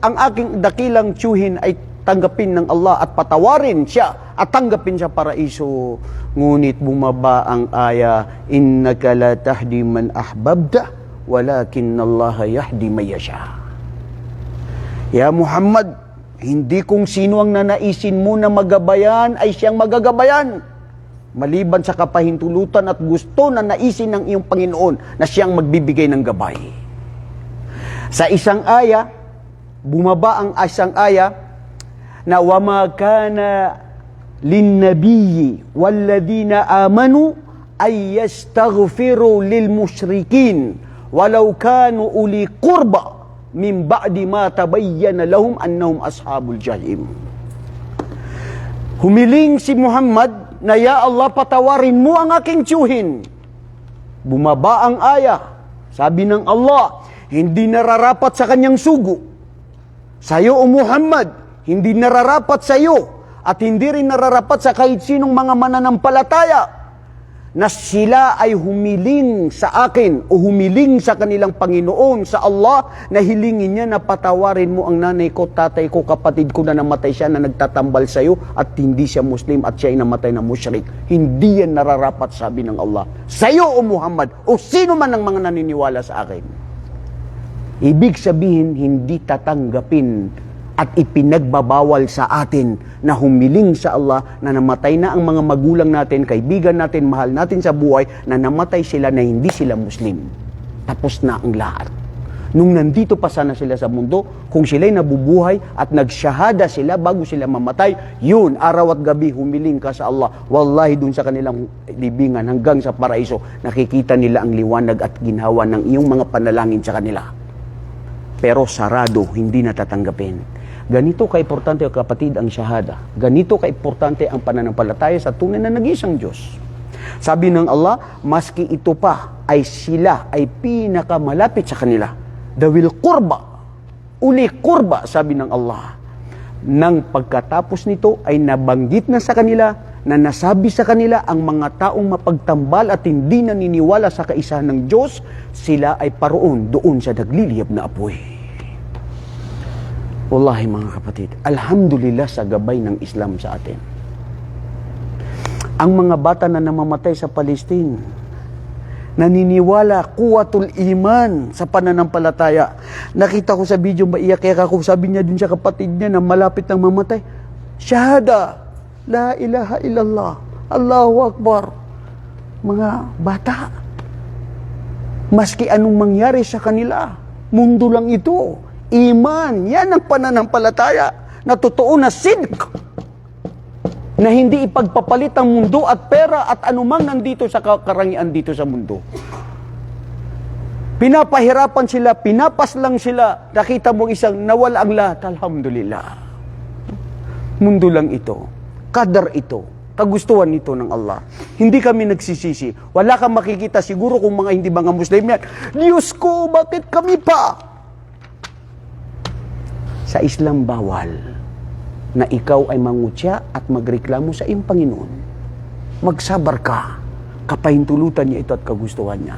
ang aking dakilang tiyuhin ay tanggapin ng Allah at patawarin siya at tanggapin sa paraiso. Ngunit bumaba ang aya, innaka la tahdi man ahbabta walakin Allah yahdi man yasha. Ya Muhammad, hindi kung sino ang nanaisin mo na magabayan ay siyang magagabayan, maliban sa kapahintulutan at gusto na naisin ng iyong Panginoon na siyang magbibigay ng gabay. Sa isang aya, bumaba ang isang aya na wama kana linnabiyyi walladina amanu ay yastaghfiru lil musyrikin walau kanu uli qurba min ba'di ma tabayyana lahum annahum ashabul jahim. Humiling si Muhammad na, ya Allah, patawarin mo ang aking tiyuhin. Bumaba ang aya. Sabi ng Allah, hindi nararapat sa kanyang sugo. Sayo o Muhammad, hindi nararapat sa iyo at hindi rin nararapat sa kahit sinong mga mananampalataya na sila ay humiling sa akin o humiling sa kanilang Panginoon, sa Allah, na hilingin niya na patawarin mo ang nanay ko, tatay ko, kapatid ko na namatay siya na nagtatambal sa iyo at hindi siya Muslim at siya ay namatay na musyrik. Hindi yan nararapat, sabi ng Allah. Sa iyo o Muhammad o sino man ang mga naniniwala sa akin. Ibig sabihin, hindi tatanggapin at ipinagbabawal sa atin na humiling sa Allah na namatay na ang mga magulang natin, kaibigan natin, mahal natin sa buhay, na namatay sila na hindi sila Muslim. Tapos na ang lahat. Nung nandito pa sana sila sa mundo, kung sila'y nabubuhay at nagsyahada sila bago sila mamatay, yun, araw at gabi humiling ka sa Allah. Wallahi, dun sa kanilang libingan hanggang sa paraiso, nakikita nila ang liwanag at ginhawa ng iyong mga panalangin sa kanila. Pero sarado, hindi natatanggapin. Ganito ka-importante, kapatid, ang shahada. Ganito ka-importante ang pananampalataya sa tunay na nag-iisang Diyos. Sabi ng Allah, maski ito pa ay sila ay pinakamalapit sa kanila. Dawil kurba, uli kurba, sabi ng Allah. Nang pagkatapos nito ay nabanggit na sa kanila, na nasabi sa kanila ang mga taong mapagtambal at hindi naniniwala sa kaisahan ng Diyos, sila ay paroon doon sa nagliliyab na apoy. Wallahi mga kapatid, alhamdulillah sa gabay ng Islam sa atin. Ang mga bata na namamatay sa Palestine, naniniwala, kuwatul iman sa pananampalataya. Nakita ko sa video, maiyak kaya ako, sabi niya dun sa kapatid niya na malapit nang mamatay, Shahada, la ilaha illallah, Allahu Akbar. Mga bata, maski anong mangyari sa kanila, mundo lang ito. Iman, yan ang pananampalataya na totoo na sidq, na hindi ipagpapalit ang mundo at pera at anumang nandito sa karangian dito sa mundo. Pinapahirapan sila, pinapaslang sila. Nakita mo isang nawala ang lahat, alhamdulillah. Mundo lang ito, kadar ito, kagustuhan ito ng Allah. Hindi kami nagsisisi. Wala kang makikita siguro kung mga hindi mga Muslim yan. Diyos ko, bakit kami pa? Sa Islam bawal na ikaw ay mangutya at magreklamo sa iyong Panginoon. Magsabar ka, kapahintulutan niya ito at kagustuhan niya.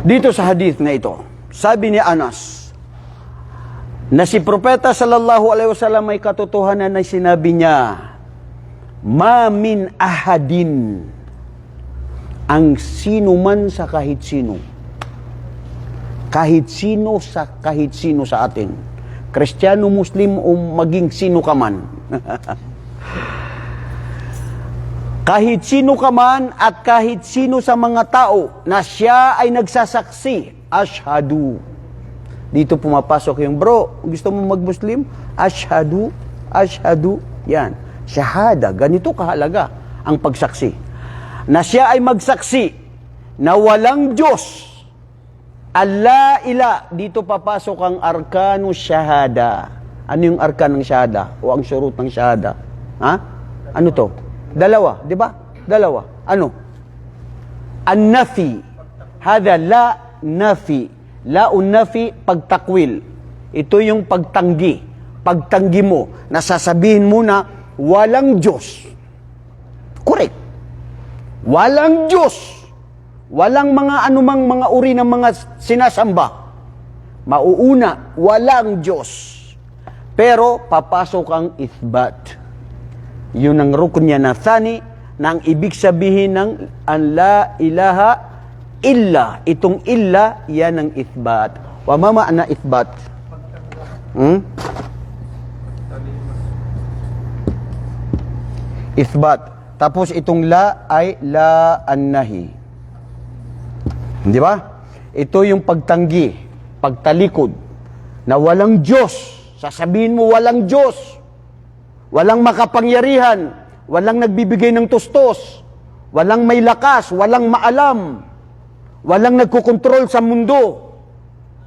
Dito sa hadith na ito, sabi ni Anas, na si Propeta sallallahu alaihi wasallam ay katotohanan na sinabi niya, ma min ahadin, ang sino man sa kahit sino, kahit sino sa atin, Kristiyano, Muslim o maging sino ka man. Kahit sino ka man at kahit sino sa mga tao na siya ay nagsasaksi, ashhadu. Dito pumapasok yung bro, gusto mo mag-Muslim? Ashhadu, ashhadu. Yan, shahada, ganito kahalaga ang pagsaksi. Na siya ay magsaksi na walang Diyos. Allah ila, dito papasok ang arkanu syahada. Ano yung arkan ng syahada? O ang syurut ng syahada? Ha? Ano to? Dalawa, di ba? Dalawa. Ano? An-nafi. Hada la nafi. Laun nafi, pagtakwil. Ito yung pagtanggi. Pagtanggi mo, nasasabihin mo na walang Diyos. Correct. Walang Diyos. Walang mga anumang mga uri ng mga sinasamba. Mauuna, walang Diyos. Pero papasok ang ithbat. Yun ang rukun niya na thani, na ang ibig sabihin ng an la ilaha illa. Itong illa, yan ang ithbat. Wa ma ma'na ithbat? Ithbat. Tapos itong la ay la an-nahi. Di ba? Ito yung pagtanggi, pagtalikod, na walang Diyos. Sasabihin mo walang Diyos. Walang makapangyarihan. Walang nagbibigay ng tustos. Walang may lakas. Walang maalam. Walang nagkukontrol sa mundo.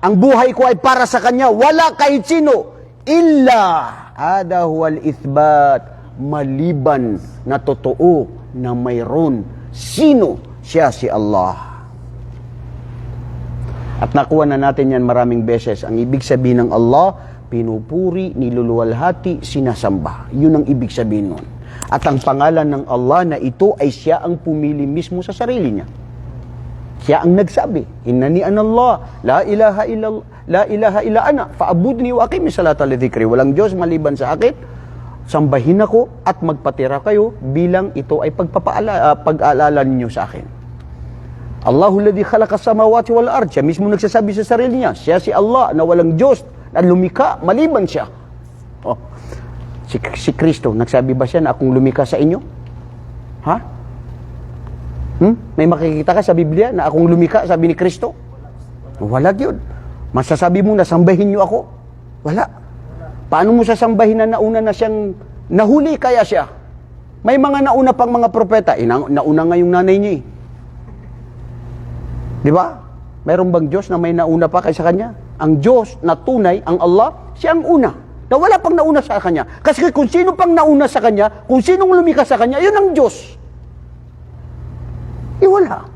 Ang buhay ko ay para sa Kanya. Wala kahit sino. Illa. Hada huwal ithbat. Maliban na totoo na mayroon. Sino? Siya si Allah. At nakuha na natin yan maraming beses. Ang ibig sabihin ng Allah, pinupuri, niluluwalhati, sinasamba. Yun ang ibig sabihin nun. At ang pangalan ng Allah na ito ay siya ang pumili mismo sa sarili niya. Siya ang nagsabi, Innani anallah, la ilaha illa ana, fa'abudni wa aqimi salata li dhikri. Walang Diyos maliban sa akin, sambahin ako at magpatira kayo bilang ito ay pag-aalala ninyo sa akin. Allahu ladzi khalaqa samawati wal ard. Siya mismo nagsasabi sa sarili niya. Siya si Allah na walang Diyos na lumika maliban siya. Oh. Si Kristo, nagsabi ba siya na akong lumika sa inyo? Ha? May makikita ka sa Biblia na akong lumika, sabi ni Kristo? Wala yun. Masasabi mo na sambahin niyo ako? Wala. Paano mo sasambahin na nauna na siyang nahuli kaya siya? May mga nauna pang mga propeta. Nauna nga yung nanay niya. Di ba? Mayroon bang Diyos na may nauna pa kaysa Kanya? ang Diyos na tunay, ang Allah, siya ang una. Na wala pang nauna sa Kanya. Kasi kung sino pang nauna sa Kanya, kung sinong lumikha sa Kanya, yun ang Diyos. Wala.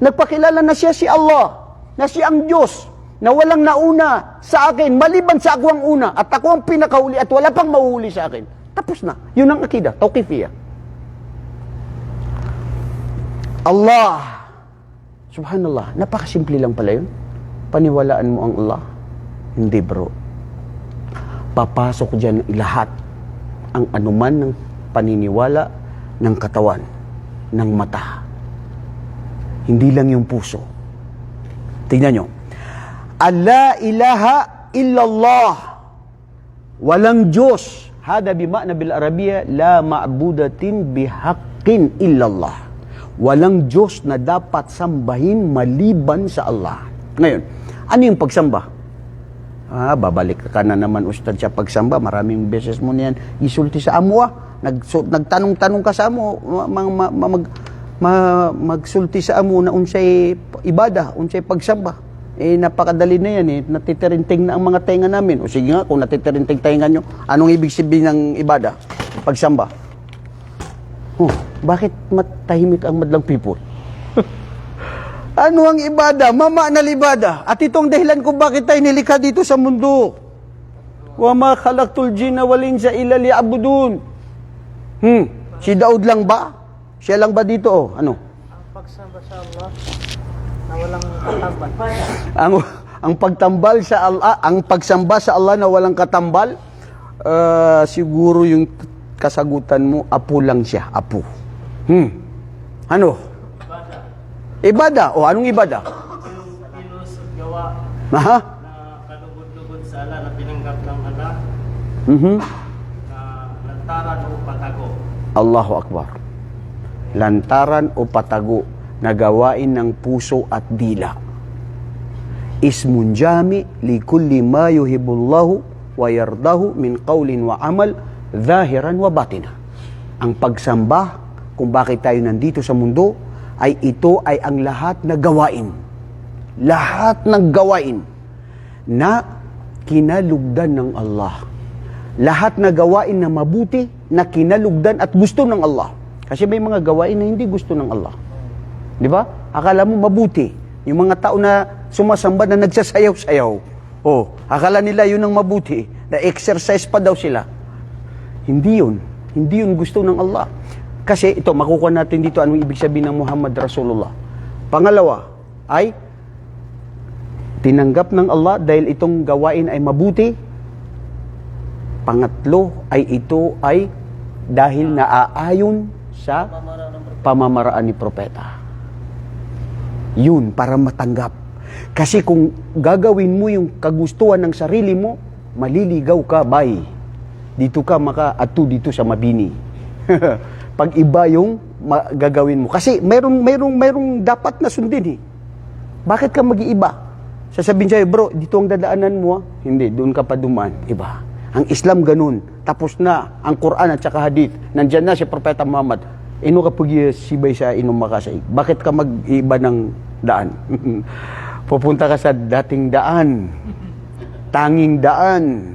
Nagpakilala na siya si Allah, na siya ang Diyos, na walang nauna sa akin, maliban sa ako ang una, at ako ang pinakauli, at wala pang mahuhuli sa akin. Tapos na. Yun ang akida, tawqifiyah. Allah. Subhanallah, napakasimple lang pala yun. Paniwalaan mo ang Allah? Hindi, bro. Papasok dyan lahat. Ang anuman ng paniniwala ng katawan, ng mata. Hindi lang yung puso. Tingnan nyo. La ilaha illallah. Walang Diyos. Hada bima'na bil Arabiya, la ma'budatin bihaqqin illallah. Walang Diyos na dapat sambahin maliban sa Allah. Ngayon, ano yung pagsamba? Babalik ka na naman, ustad, sa pagsamba. Maraming beses mo niyan isulti sa amo. Nagtanong-tanong ka sa amo, magsulti sa amo na unsay ibada, unsay pagsamba. Napakadali na yan natitirinting na ang mga tenga namin. O sige nga, kung natitirinting tenga nyo, anong ibig sabihin ng ibada? Pagsamba. Bakit matahimik ang madlang people? Ano ang ibada? Mamanal ibada. At itong dahilan kung bakit tayo nilikha dito sa mundo. Wa ma khalaqtul jinna wal insa illa liya'budun. Si Daud lang ba? Siya lang ba dito? Ano? Ang pagsamba sa Allah na walang katambal. Ang pagtambal sa Allah, ang pagsamba sa Allah na walang katambal, siguro yung kasagutan mo, apo lang siya, apo. Ano? Ibada. O, anong ibada? Kilos at gawa Aha? na kalugod-lugod sa ala na pinanggap ng ala na lantaran o patago. Allahu Akbar. Lantaran o patago na gawain ng puso at dila. Ismun jami li kulli ma yuhibbullahu wa yardahu min qawlin wa amal zahiran wa batina. Ang pagsamba, kung bakit tayo nandito sa mundo, ay ito ay ang lahat na gawain. Lahat ng gawain na kinalugdan ng Allah. Lahat na gawain na mabuti, na kinalugdan at gusto ng Allah. Kasi may mga gawain na hindi gusto ng Allah. Di ba? Akala mo mabuti. Yung mga tao na sumasamba na nagsasayaw-sayaw. Akala nila yun ang mabuti. Na-exercise pa daw sila. Hindi yun. Hindi yun gusto ng Allah. Kasi ito, makukuha natin dito anong ibig sabihin ng Muhammad Rasulullah. Pangalawa ay tinanggap ng Allah dahil itong gawain ay mabuti. Pangatlo ay ito ay dahil naaayon sa pamamaraan ni propeta. Yun, para matanggap. Kasi kung gagawin mo yung kagustuhan ng sarili mo, maliligaw ka, bay. Dito ka maka-atu dito sa Mabini. Pag iba yung gagawin mo. Kasi mayroong dapat na sundin . Bakit ka mag-iiba? Sasabihin sa'yo, bro, dito ang dadaanan mo . Hindi, doon ka pa dumaan. Iba. Ang Islam ganun. Tapos na ang Quran at saka hadith. Nandyan na si Propeta Muhammad. Ino ka sibay sa inom makasaig. Bakit ka mag-iiba ng daan? Pupunta ka sa dating daan. Tanging daan.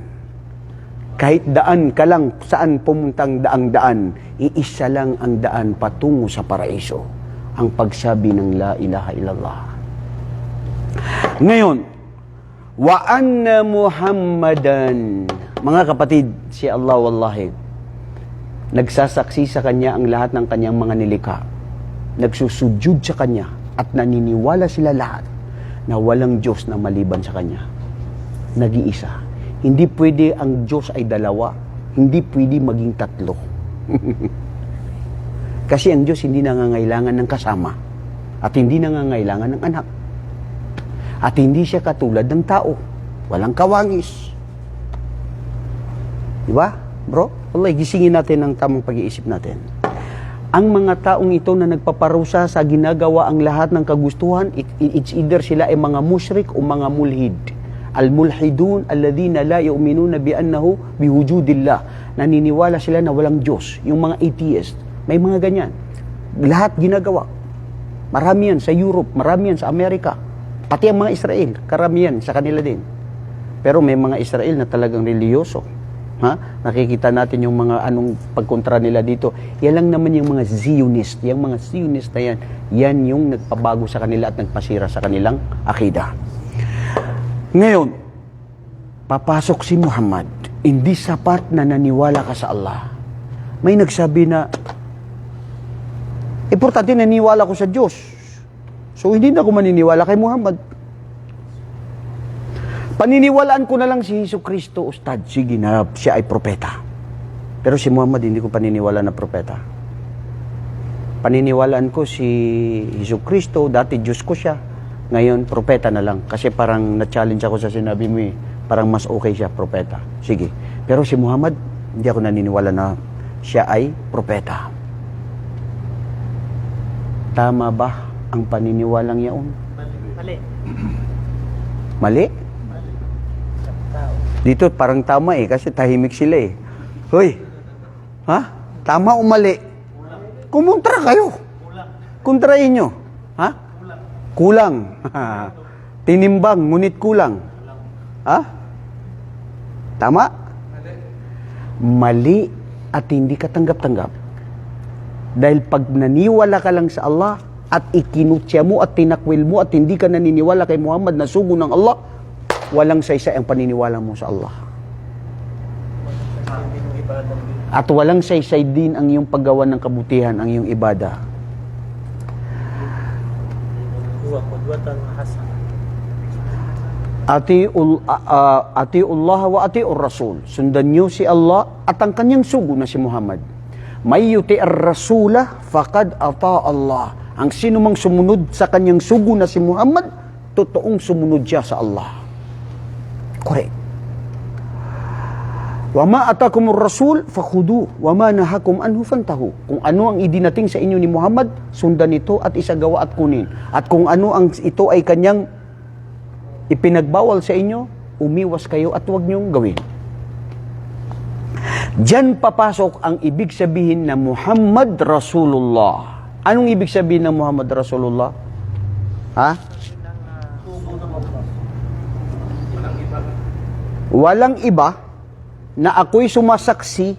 Kahit daan ka lang, saan pumuntang daang daan, iisa lang ang daan patungo sa paraiso. Ang pagsabi ng la ilaha illallah. Ngayon, wa anna Muhammadan. Mga kapatid, si Allah wallahi, nagsasaksi sa Kanya ang lahat ng Kanyang mga nilikha. Nagsusujud sa Kanya at naniniwala sila lahat na walang Diyos na maliban sa Kanya. Nag-iisa. Hindi pwede ang Diyos ay dalawa. Hindi pwede maging tatlo. Kasi ang Diyos hindi nangangailangan ng kasama. At hindi nangangailangan ng anak. At hindi siya katulad ng tao. Walang kawangis. Diba, bro? Wallahi, gisingin natin ang tamang pag-iisip natin. Ang mga taong ito na nagpaparusa sa ginagawa ang lahat ng kagustuhan, it's either sila ay mga musyrik o mga mulhid. Al-mulhidun alladhina la yu'minuna bi'annahu biwujudillah. Naniniwala sila na walang Diyos. Yung mga atheist, may mga ganyan. Lahat ginagawa. Marami yan sa Europe, marami yan sa Amerika. Pati ang mga Israel, karamihan sa kanila din. Pero may mga Israel na talagang reliyoso. Ha? Nakikita natin yung mga anong pagkontra nila dito. Yan lang naman yung mga Zionist. Yung mga Zionist na yan, yan yung nagpabago sa kanila at nagpasira sa kanilang akida. Ngayon, papasok si Muhammad. Hindi sapat na naniwala ka sa Allah. May nagsabi na, importante naniwala ko sa Diyos. So, hindi na ako maniniwala kay Muhammad. Paniniwalaan ko na lang si Hesus Kristo, Ustad. Sige na, siya ay propeta. Pero si Muhammad, hindi ko paniniwala na propeta. Paniniwalaan ko si Hesus Kristo, dati Diyos ko siya. Ngayon, propeta na lang. Kasi parang na-challenge ako sa sinabi mo eh. Parang mas okay siya, propeta. Sige. Pero si Muhammad, hindi ako naniniwala na siya ay propeta. Tama ba ang paniniwalang yaon? Mali. Mali? Dito parang tama eh, kasi tahimik sila eh. Hoy, ha? Tama o mali? Kumontra kayo. Kontrahin nyo. Ha? Kulang. Tinimbang, ngunit kulang. Ha? Tama? Mali at hindi ka tanggap-tanggap. Dahil pag naniwala ka lang sa Allah at ikinutya mo at tinakwil mo at hindi ka naniniwala kay Muhammad na sugo ng Allah, walang saysay ang paniniwala mo sa Allah. At walang saysay din ang iyong paggawa ng kabutihan, ang iyong ibada. Huwa qudwatan hasanah. Atiullah wa atiur Rasul. Sundan niyo si Allah at ang kanyang sugo na si Muhammad. May yuti ar-rasulah faqad ata Allah. Ang sino mang sumunod sa kanyang sugo na si Muhammad, totoong sumunod siya sa Allah. Correct. Wa ma atakumur rasul fakhudu wa ma nahakum anhu fantahu. Kung ano ang idinating sa inyo ni Muhammad, sundan ito at isagawa at kunin. At kung ano ang ito ay kanyang ipinagbawal sa inyo, umiwas kayo at huwag niyong gawin. Diyan papasok ang ibig sabihin na Muhammad Rasulullah. Anong ibig sabihin ng Muhammad Rasulullah? Ha? Walang iba na ako'y sumasaksi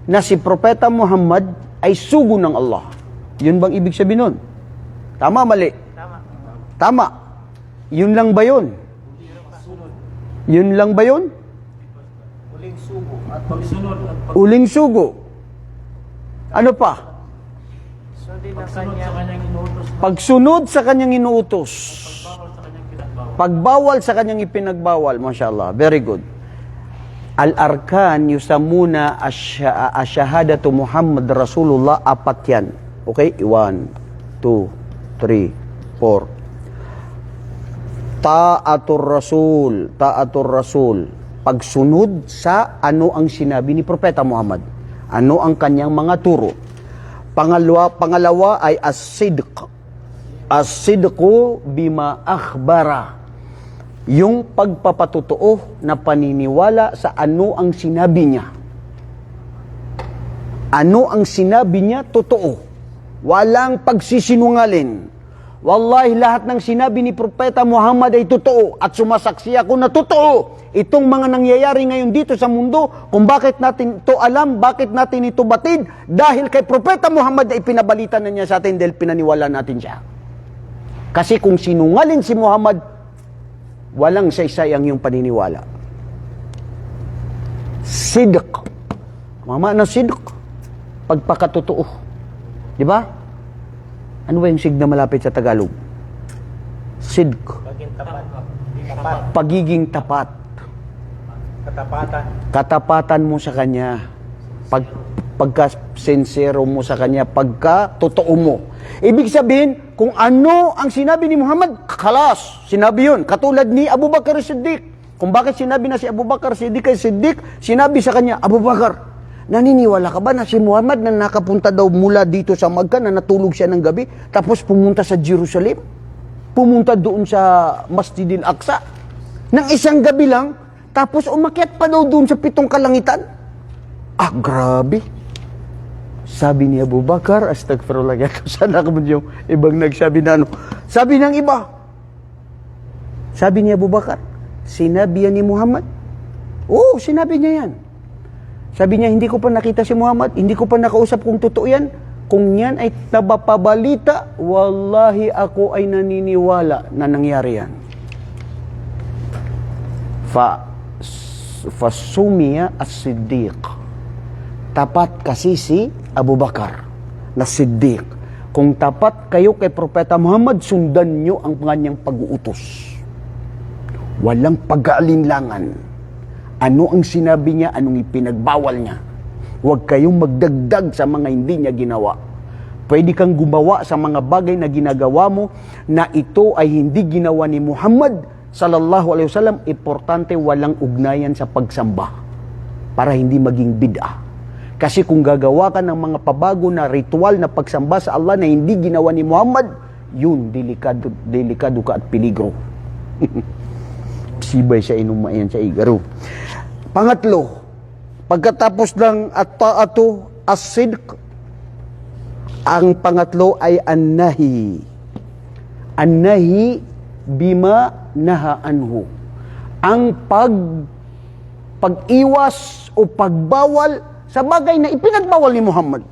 na si Propeta Muhammad ay sugo ng Allah. Yun bang ibig sabihin nun? Tama, mali? Tama. Yun lang ba yun? Yun lang ba yun? Uling sugo at pagsunod at Uling sugo. Ano pa? pagsunod sa kanyang inuutos, Pagsunod sa kanyang inuutos. pagbawal sa kanyang ipinagbawal. Pagbawal sa kanyang ipinagbawal. MashaAllah. Very good. Al-arkan yusamuna asyhadatu Muhammad Rasulullah, apat yan. Okay? 1, 2, 3, 4. Ta'atur Rasul. Pagsunod sa ano ang sinabi ni Propeta Muhammad. Ano ang kanyang mga turo. Pangalawa ay as-sidq. As-sidqu bima akhbara. Yung pagpapatotoo na paniniwala sa ano ang sinabi niya. Ano ang sinabi niya, totoo. Walang pagsisinungalin. Wallahi, lahat ng sinabi ni Propeta Muhammad ay totoo at sumasaksi ako na totoo. Itong mga nangyayari ngayon dito sa mundo, kung bakit natin ito alam, bakit natin ito batid, dahil kay Propeta Muhammad ay pinabalita na niya sa atin dahil pinaniwala natin siya. Kasi kung sinungalin si Muhammad, walang saysay ang iyong paniniwala. Sidq. Mama na sidq. Pagpakatotoo. Di ba? Ano ba yung sig na malapit sa Tagalog? Sidq. Pagiging tapat. Tapat. Pagiging tapat. Katapatan. Katapatan mo sa Kanya. Pagka-sincero mo sa Kanya. Pagka-totoo mo. Ibig sabihin, kung ano ang sinabi ni Muhammad, kalas. Sinabi yun. Katulad ni Abu Bakar Siddiq. Kung bakit sinabi na si Abu Bakar Siddiq kay Siddiq, sinabi sa kanya, Abu Bakar, naniniwala ka ba na si Muhammad na nakapunta daw mula dito sa Makkah, na natulog siya ng gabi, tapos pumunta sa Jerusalem? Pumunta doon sa Masjidil Aqsa? Nang isang gabi lang, tapos umakyat pa daw doon sa 7 kalangitan? Ah, grabe. Sabi ni Abu Bakar, astagfirullah, sana ka mo yung ibang nagsabi na ano. Sabi ng iba, Sabi ni Abu Bakar, sinabi yan ni Muhammad? Oo, sinabi niya yan. Sabi niya, hindi ko pa nakita si Muhammad, hindi ko pa nakausap kung totoo yan. Kung yan ay nabapabalita, wallahi ako ay naniniwala na nangyari yan. Fasumiya as-Siddiq. Tapat kasi si Abu Bakar na Siddiq. Kung tapat kayo kay Propeta Muhammad, sundan nyo ang kanyang pag-uutos. Walang pag-aalinlangan. Ano ang sinabi niya, anong ipinagbawal niya. Huwag kayong magdagdag sa mga hindi niya ginawa. Pwede kang gumawa sa mga bagay na ginagawa mo na ito ay hindi ginawa ni Muhammad sallallahu alaihi wasallam. Importante walang ugnayan sa pagsamba para hindi maging bid'ah. Kasi kung gagawa ka ng mga pabago na ritual na pagsamba sa Allah na hindi ginawa ni Muhammad, yun, delikado ka at peligro. Sibay siya inumayan sa igaro. Pangatlo, pagkatapos ng at-ta'atu as-sidq, ang pangatlo ay an-nahi. An-nahi bima naha anhu. Ang pag-iwas o pagbawal sa bagay na ipinagbawal ni Muhammad.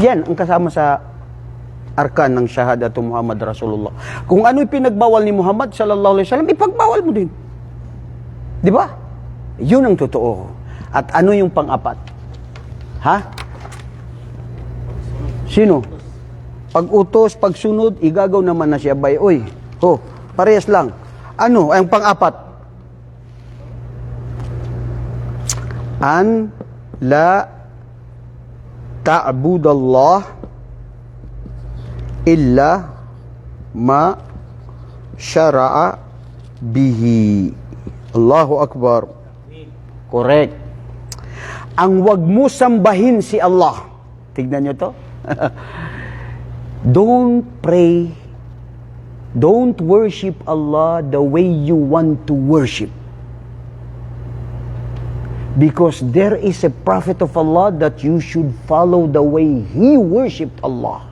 Yan ang kasama sa arkan ng syahadatu Muhammad Rasulullah. Kung ano ipinagbawal ni Muhammad sallallahu alaihi wasallam, ipagbawal mo din. Di ba? Yun ang totoo. At ano yung pang-apat? Ha? Sino? Pag-utos, pagsunod, igagaw naman na siya. Bay, oy, ho, parehas lang. Ano ang pang-apat? An la ta'budallah illa ma syara'a bihi. Allahu Akbar. Correct. Ang wag mo sambahin si Allah. Tignan nyo to. Don't pray. Don't worship Allah the way you want to worship. Because there is a prophet of Allah that you should follow the way he worshipped Allah.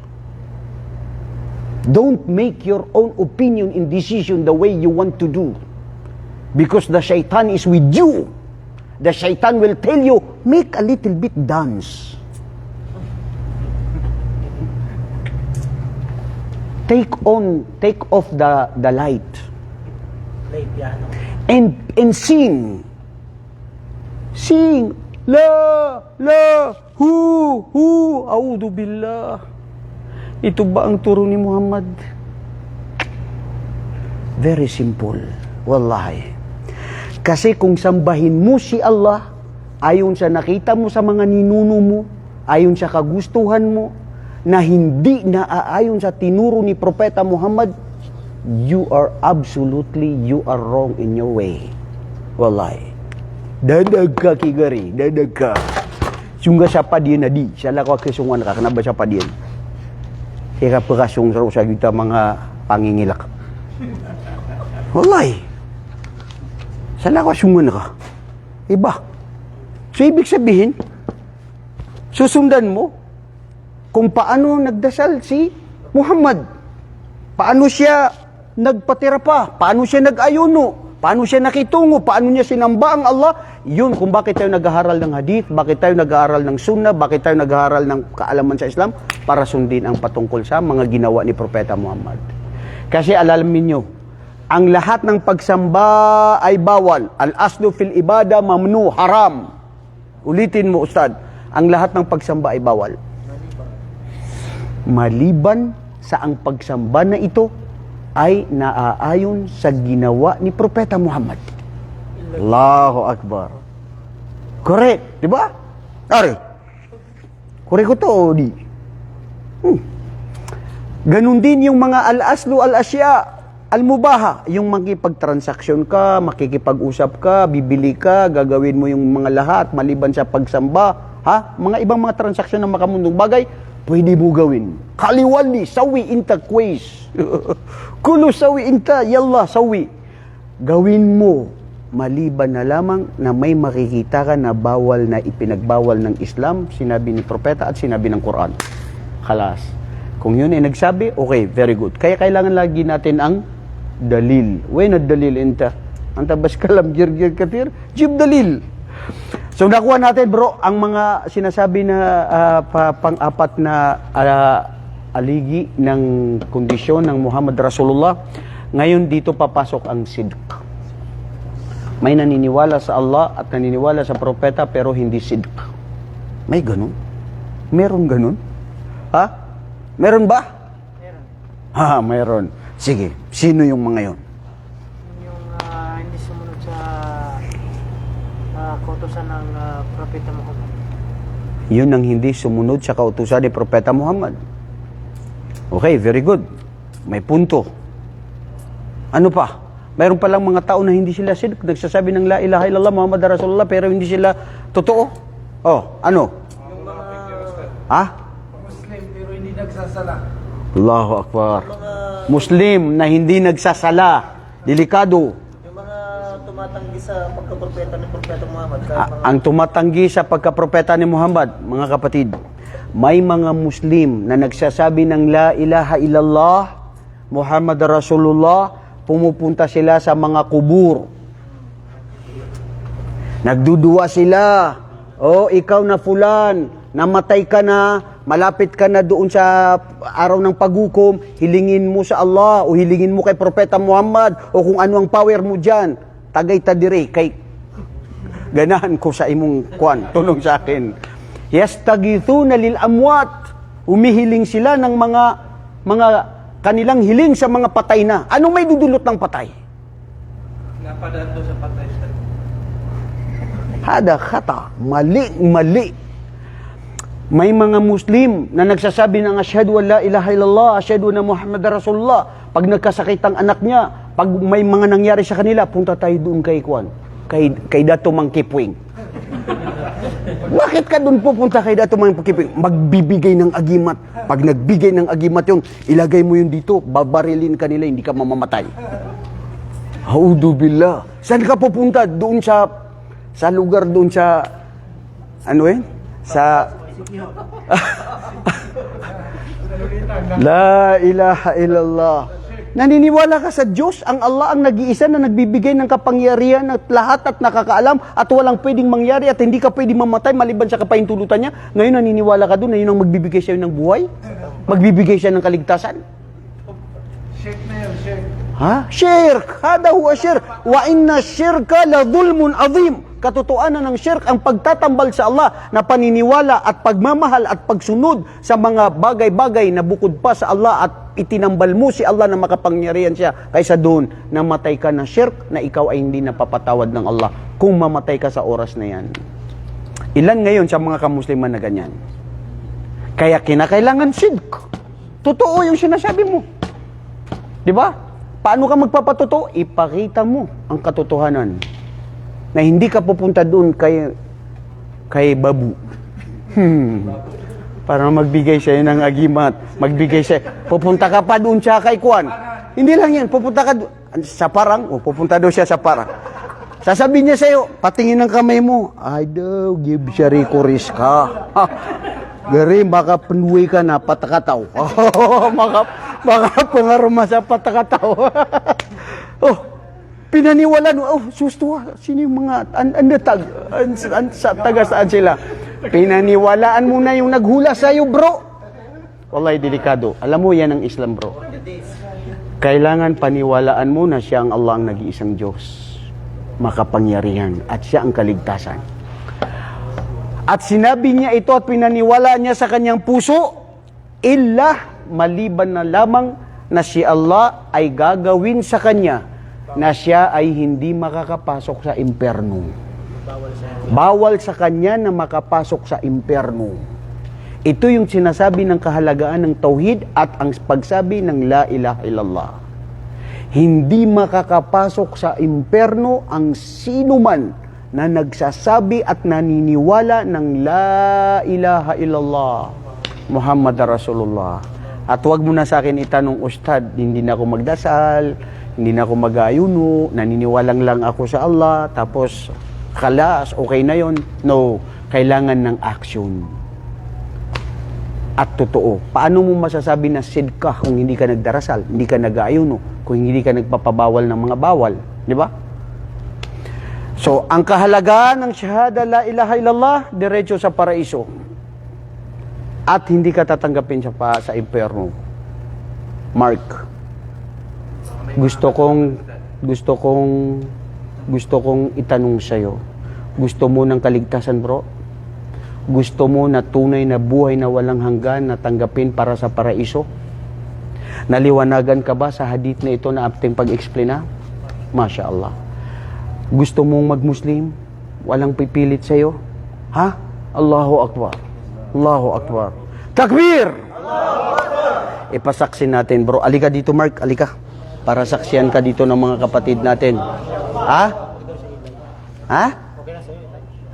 Don't make your own opinion and decision the way you want to do. Because the shaitan is with you. The shaitan will tell you, make a little bit dance. Take off the light. Play piano. And sing. Sing. La, hu, a'udhu billah. Ito ba ang turo ni Muhammad? Very simple. Wallahi. Kasi kung sambahin mo si Allah, ayon sa nakita mo sa mga ninuno mo, ayon sa kagustuhan mo, na hindi naaayon sa tinuro ni Propeta Muhammad, you are wrong in your way. Wallahi. Dadag ka kigari, dadag ka. Sungga siapa dia nadi, siya ko kesungan ka, kenapa siapa dia? Kaya perasong sa kita mga pangingilak. Wallahi. Sana ko sungan ka. Iba. So, ibig sabihin, susundan mo kung paano nagdasal si Muhammad. Paano siya nagpatira pa? Paano siya nag-ayuno? Paano siya nakitungo? Paano niya sinamba ang Allah? Yun kung bakit tayo nag-aaral ng hadith, bakit tayo nag-aaral ng sunnah, bakit tayo nag-aaral ng kaalaman sa Islam, para sundin ang patungkol sa mga ginawa ni Propeta Muhammad. Kasi alamin nyo, ang lahat ng pagsamba ay bawal. Al-aslu fil ibada mamnu, haram. Ulitin mo, Ustad. Ang lahat ng pagsamba ay bawal. Maliban sa ang pagsamba na ito ay naaayon sa ginawa ni Propeta Muhammad. Allahu Akbar. Correct, di ba? Ari. Correct ko to, di. Ganun din yung mga al-aslu al-asya, al-mubaha, yung makikipagtransaksyon ka, makikipag-usap ka, bibili ka, gagawin mo yung mga lahat, maliban sa pagsamba, ha? Mga ibang mga transaksyon ng makamundong bagay, pwede mo gawin. Kaliwali, sawi inta kwis. Kulo sawi inta, yalla sawi. Gawin mo, maliban na lamang na may makikita ka na bawal na ipinagbawal ng Islam, sinabi ni Propeta at sinabi ng Quran. Khalas. Kung yun ay nagsabi, okay, very good. Kaya kailangan lagi natin ang dalil. When dalil enta? Anta bas kalam gir katir, jib dalil. So nakuha natin bro, ang mga sinasabi na pang-apat na aligi ng kondisyon ng Muhammad Rasulullah. Ngayon dito papasok ang sidq. May naniniwala sa Allah at naniniwala sa propeta pero hindi sidq. May ganun? Meron ganun? Ha? Meron ba? Meron. Ha, meron. Sige, sino yung mga yon? Yung hindi sumunod sa kautusan ng Propeta Muhammad. Yun ang hindi sumunod sa kautusan ni Propeta Muhammad. Okay, very good. May punto. Ano pa? Mayroon palang mga tao na hindi sila sidq, nagsasabi ng la ilaha illallah Muhammad Rasulullah pero hindi sila totoo. Oh, ano? Ha? Muslim pero hindi nagsasala. Allahu Akbar. Muslim na hindi nagsasala. Delikado. Yung mga tumatanggi sa pagkapropeta ni Propeta Muhammad. Ang tumatanggi sa pagkapropeta ni Muhammad, mga kapatid, may mga Muslim na nagsasabi ng la ilaha illallah Muhammad Rasulullah, pumupunta sila sa mga kubur. Nagdudua sila. Oh, ikaw na fulan, namatay ka na, malapit ka na doon sa araw ng paghukom, hilingin mo sa Allah o hilingin mo kay Propeta Muhammad o kung ano ang power mo dyan. Tagay ta dire kay ganahan ko sa imong kwan, tulong sa akin. Yastagithuna lil amwat. Umihiling sila ng mga kanilang hiling sa mga patay na. Anong may dudulot ng patay? Napadaan doon sa patay sa Hada khata, mali. May mga Muslim na nagsasabi ng asyhadu an la ilaha illallah, asyhadu na Muhammad Rasulullah. Pag nagkasakit ang anak niya, pag may mga nangyari sa kanila, punta tayo doon kay Kwan, kay Dato Mang Kipwing. Bakit ka doon pupunta kay Dato Mang Kipwing? Magbibigay ng agimat. Pag nagbigay ng agimat yun, ilagay mo yun dito, babarilin ka nila, hindi ka mamamatay. Haudu billah. Saan ka pupunta? Doon sa lugar doon sa ano sa La ilaha illallah. Naniniwala ka sa Diyos, ang Allah ang nag-iisa na nagbibigay ng kapangyarihan at lahat at nakakaalam at walang pwedeng mangyari at hindi ka pwedeng mamatay maliban sa kapahintulutan niya. Ngayon naniniwala ka doon na yun ang magbibigay sa'yo ng buhay? Magbibigay siya ng kaligtasan? shirk na yun, shirk. Ha? Shirk! Hada huwa shirk! Wa inna shirka la dhulmun azim! Katotohanan ng shirk ang pagtatambal sa Allah na paniniwala at pagmamahal at pagsunod sa mga bagay-bagay na bukod pa sa Allah at itinambal mo si Allah na makapangyarihan siya kaysa doon namatay ka na shirk na ikaw ay hindi napapatawad ng Allah kung mamatay ka sa oras na yan. Ilan ngayon sa mga kamusliman na ganyan? Kaya kinakailangan sidq. Totoo yung sinasabi mo. Di ba? Paano ka magpapatotoo? Ipakita mo ang katotohanan. Na hindi ka pupunta doon kay babu. Para magbigay siya ng agimat. Magbigay siya. Pupunta ka pa doon siya kay Kwan. Hindi lang yan. Pupunta ka sa parang. O, pupunta doon siya sa parang. Sasabihin niya sa'yo, patingin ng kamay mo. Ay daw, give siya rikuris ka. Gari, baka penuwi ka na patakataw. Baka pangaruma sa patakataw. Oh, pinaniwalaan mo, susto, sino yung mga, taga saan sila? Pinaniwalaan mo na yung naghula sa'yo, bro. Wallahi, delikado. Alam mo, yan ang Islam, bro. Kailangan paniwalaan mo na siya ang Allah ang nag-iisang Diyos. Makapangyarihan. At siya ang kaligtasan. At sinabi niya ito at pinaniwala niya sa kanyang puso, maliban na lamang na si Allah ay gagawin sa kanya na siya ay hindi makakapasok sa imperno. Bawal sa kanya na makapasok sa imperno. Ito yung sinasabi ng kahalagaan ng tauhid at ang pagsabi ng la ilaha illallah. Hindi makakapasok sa imperno ang sinuman na nagsasabi at naniniwala ng la ilaha illallah Muhammad Rasulullah. At wag mo na sa akin itanong, Ustad, hindi na ako magdasal, hindi na ako mag-ayuno, naniniwalang lang ako sa Allah, tapos kalas, okay na yon. No, kailangan ng action. at totoo. Paano mo masasabi na sid ka kung hindi ka nagdarasal, hindi ka nag-aayuno, kung hindi ka nagpapabawal ng mga bawal, di ba? So, ang kahalagaan ng shahada la ilaha illallah, diretso sa paraiso. At hindi ka tatanggapin sa impyerno. Mark, gusto kong itanong sa'yo. Gusto mo ng kaligtasan, bro? Gusto mo na tunay na buhay na walang hanggan na tanggapin para sa paraiso? Naliwanagan ka ba sa hadith na ito na ating pag-explain na? Masya Allah. Gusto mong mag-Muslim? Walang pipilit sa'yo? Ha? Allahu Akbar. Allahu Akbar. Takbir! Ipasaksi natin, bro. Alika dito, Mark. Alika. Para saksiyan ka dito ng mga kapatid natin. Ha? Ha?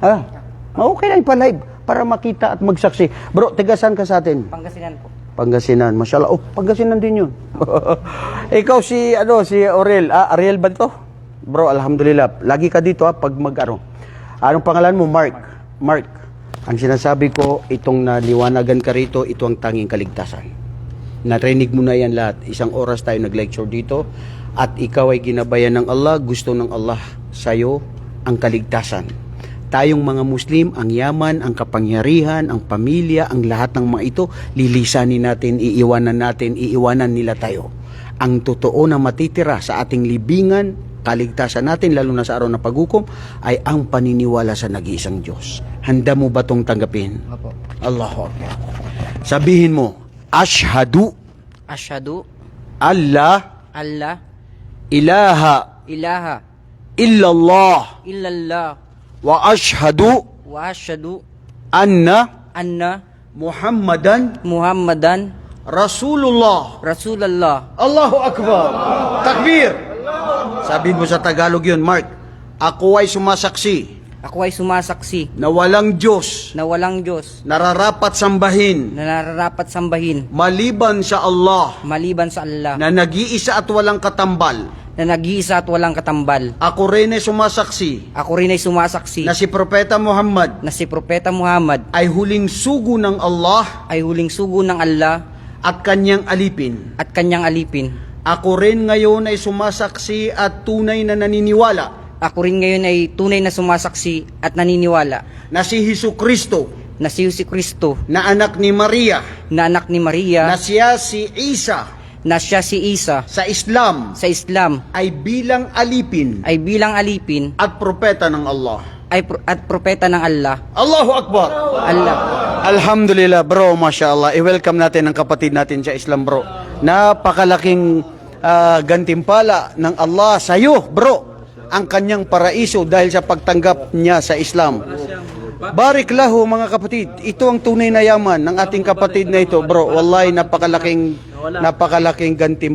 Ha? Okay lang pa-live para makita at magsaksi. Bro, tigasan ka sa atin? Pangasinan po. Pangasinan. Mashallah. Oh, Pangasinan din yun. Ikaw si Aurel. Ariel ba ito? Bro, alhamdulillah. Lagi ka dito pag Anong pangalan mo? Mark. Mark. Ang sinasabi ko, itong naliwanagan ka rito, ito ang tanging kaligtasan. Narinig mo na yan lahat. Isang oras tayo nag-lecture dito. At ikaw ay ginabayan ng Allah. Gusto ng Allah sa'yo ang kaligtasan. Tayong mga Muslim, ang yaman, ang kapangyarihan, ang pamilya, ang lahat ng mga ito, lilisanin natin, iiwanan nila tayo. Ang totoo na matitira sa ating libingan, kaligtasan natin, lalo na sa araw na paghukom, ay ang paniniwala sa nag-iisang Diyos. Handa mo ba itong tanggapin? Opo. Allahu Akbar. Sabihin mo, Ashhadu Asyhadu alla alla ilaha ilaha illallah illallah wa ashhadu wa asyhadu anna anna Muhammadan Muhammadan Rasulullah. Rasulullah. Allahu Akbar. Takbir. Sabihin mo sa Tagalog yun, Mark. Ako ay sumasaksi Ako ay sumasaksi na walang Diyos na walang Diyos nararapat sambahin na nararapat sambahin maliban sa Allah maliban sa Allah na nag-iisa at walang katambal. na nag-iisa at walang katambal. Ako rin ay sumasaksi Ako rin ay sumasaksi na si Propeta Muhammad na si Propeta Muhammad ay huling sugo ng Allah ay huling sugo ng Allah at kanyang alipin. at kanyang alipin. Ako rin ngayon ay sumasaksi at tunay na naniniwala Ako rin ngayon ay tunay na sumasaksi at naniniwala na si Jesucristo na si Kristo na anak ni Maria, na anak ni Maria, na siya si Isa na siya si Isa sa Islam sa Islam ay bilang alipin ay bilang alipin at propeta ng Allah. at propeta ng Allah. Allahu Akbar. Allah. Alhamdulillah, bro, mashallah. I-welcome natin ang kapatid natin sa Islam, bro. Napakalaking gantimpala ng Allah sa iyo, bro. Ang kanyang paraiso dahil sa pagtanggap niya sa Islam. Barik lahu, mga kapatid. Ito ang tunay na yaman ng ating kapatid na ito, bro. Wallahi, napakalaking gantimpala.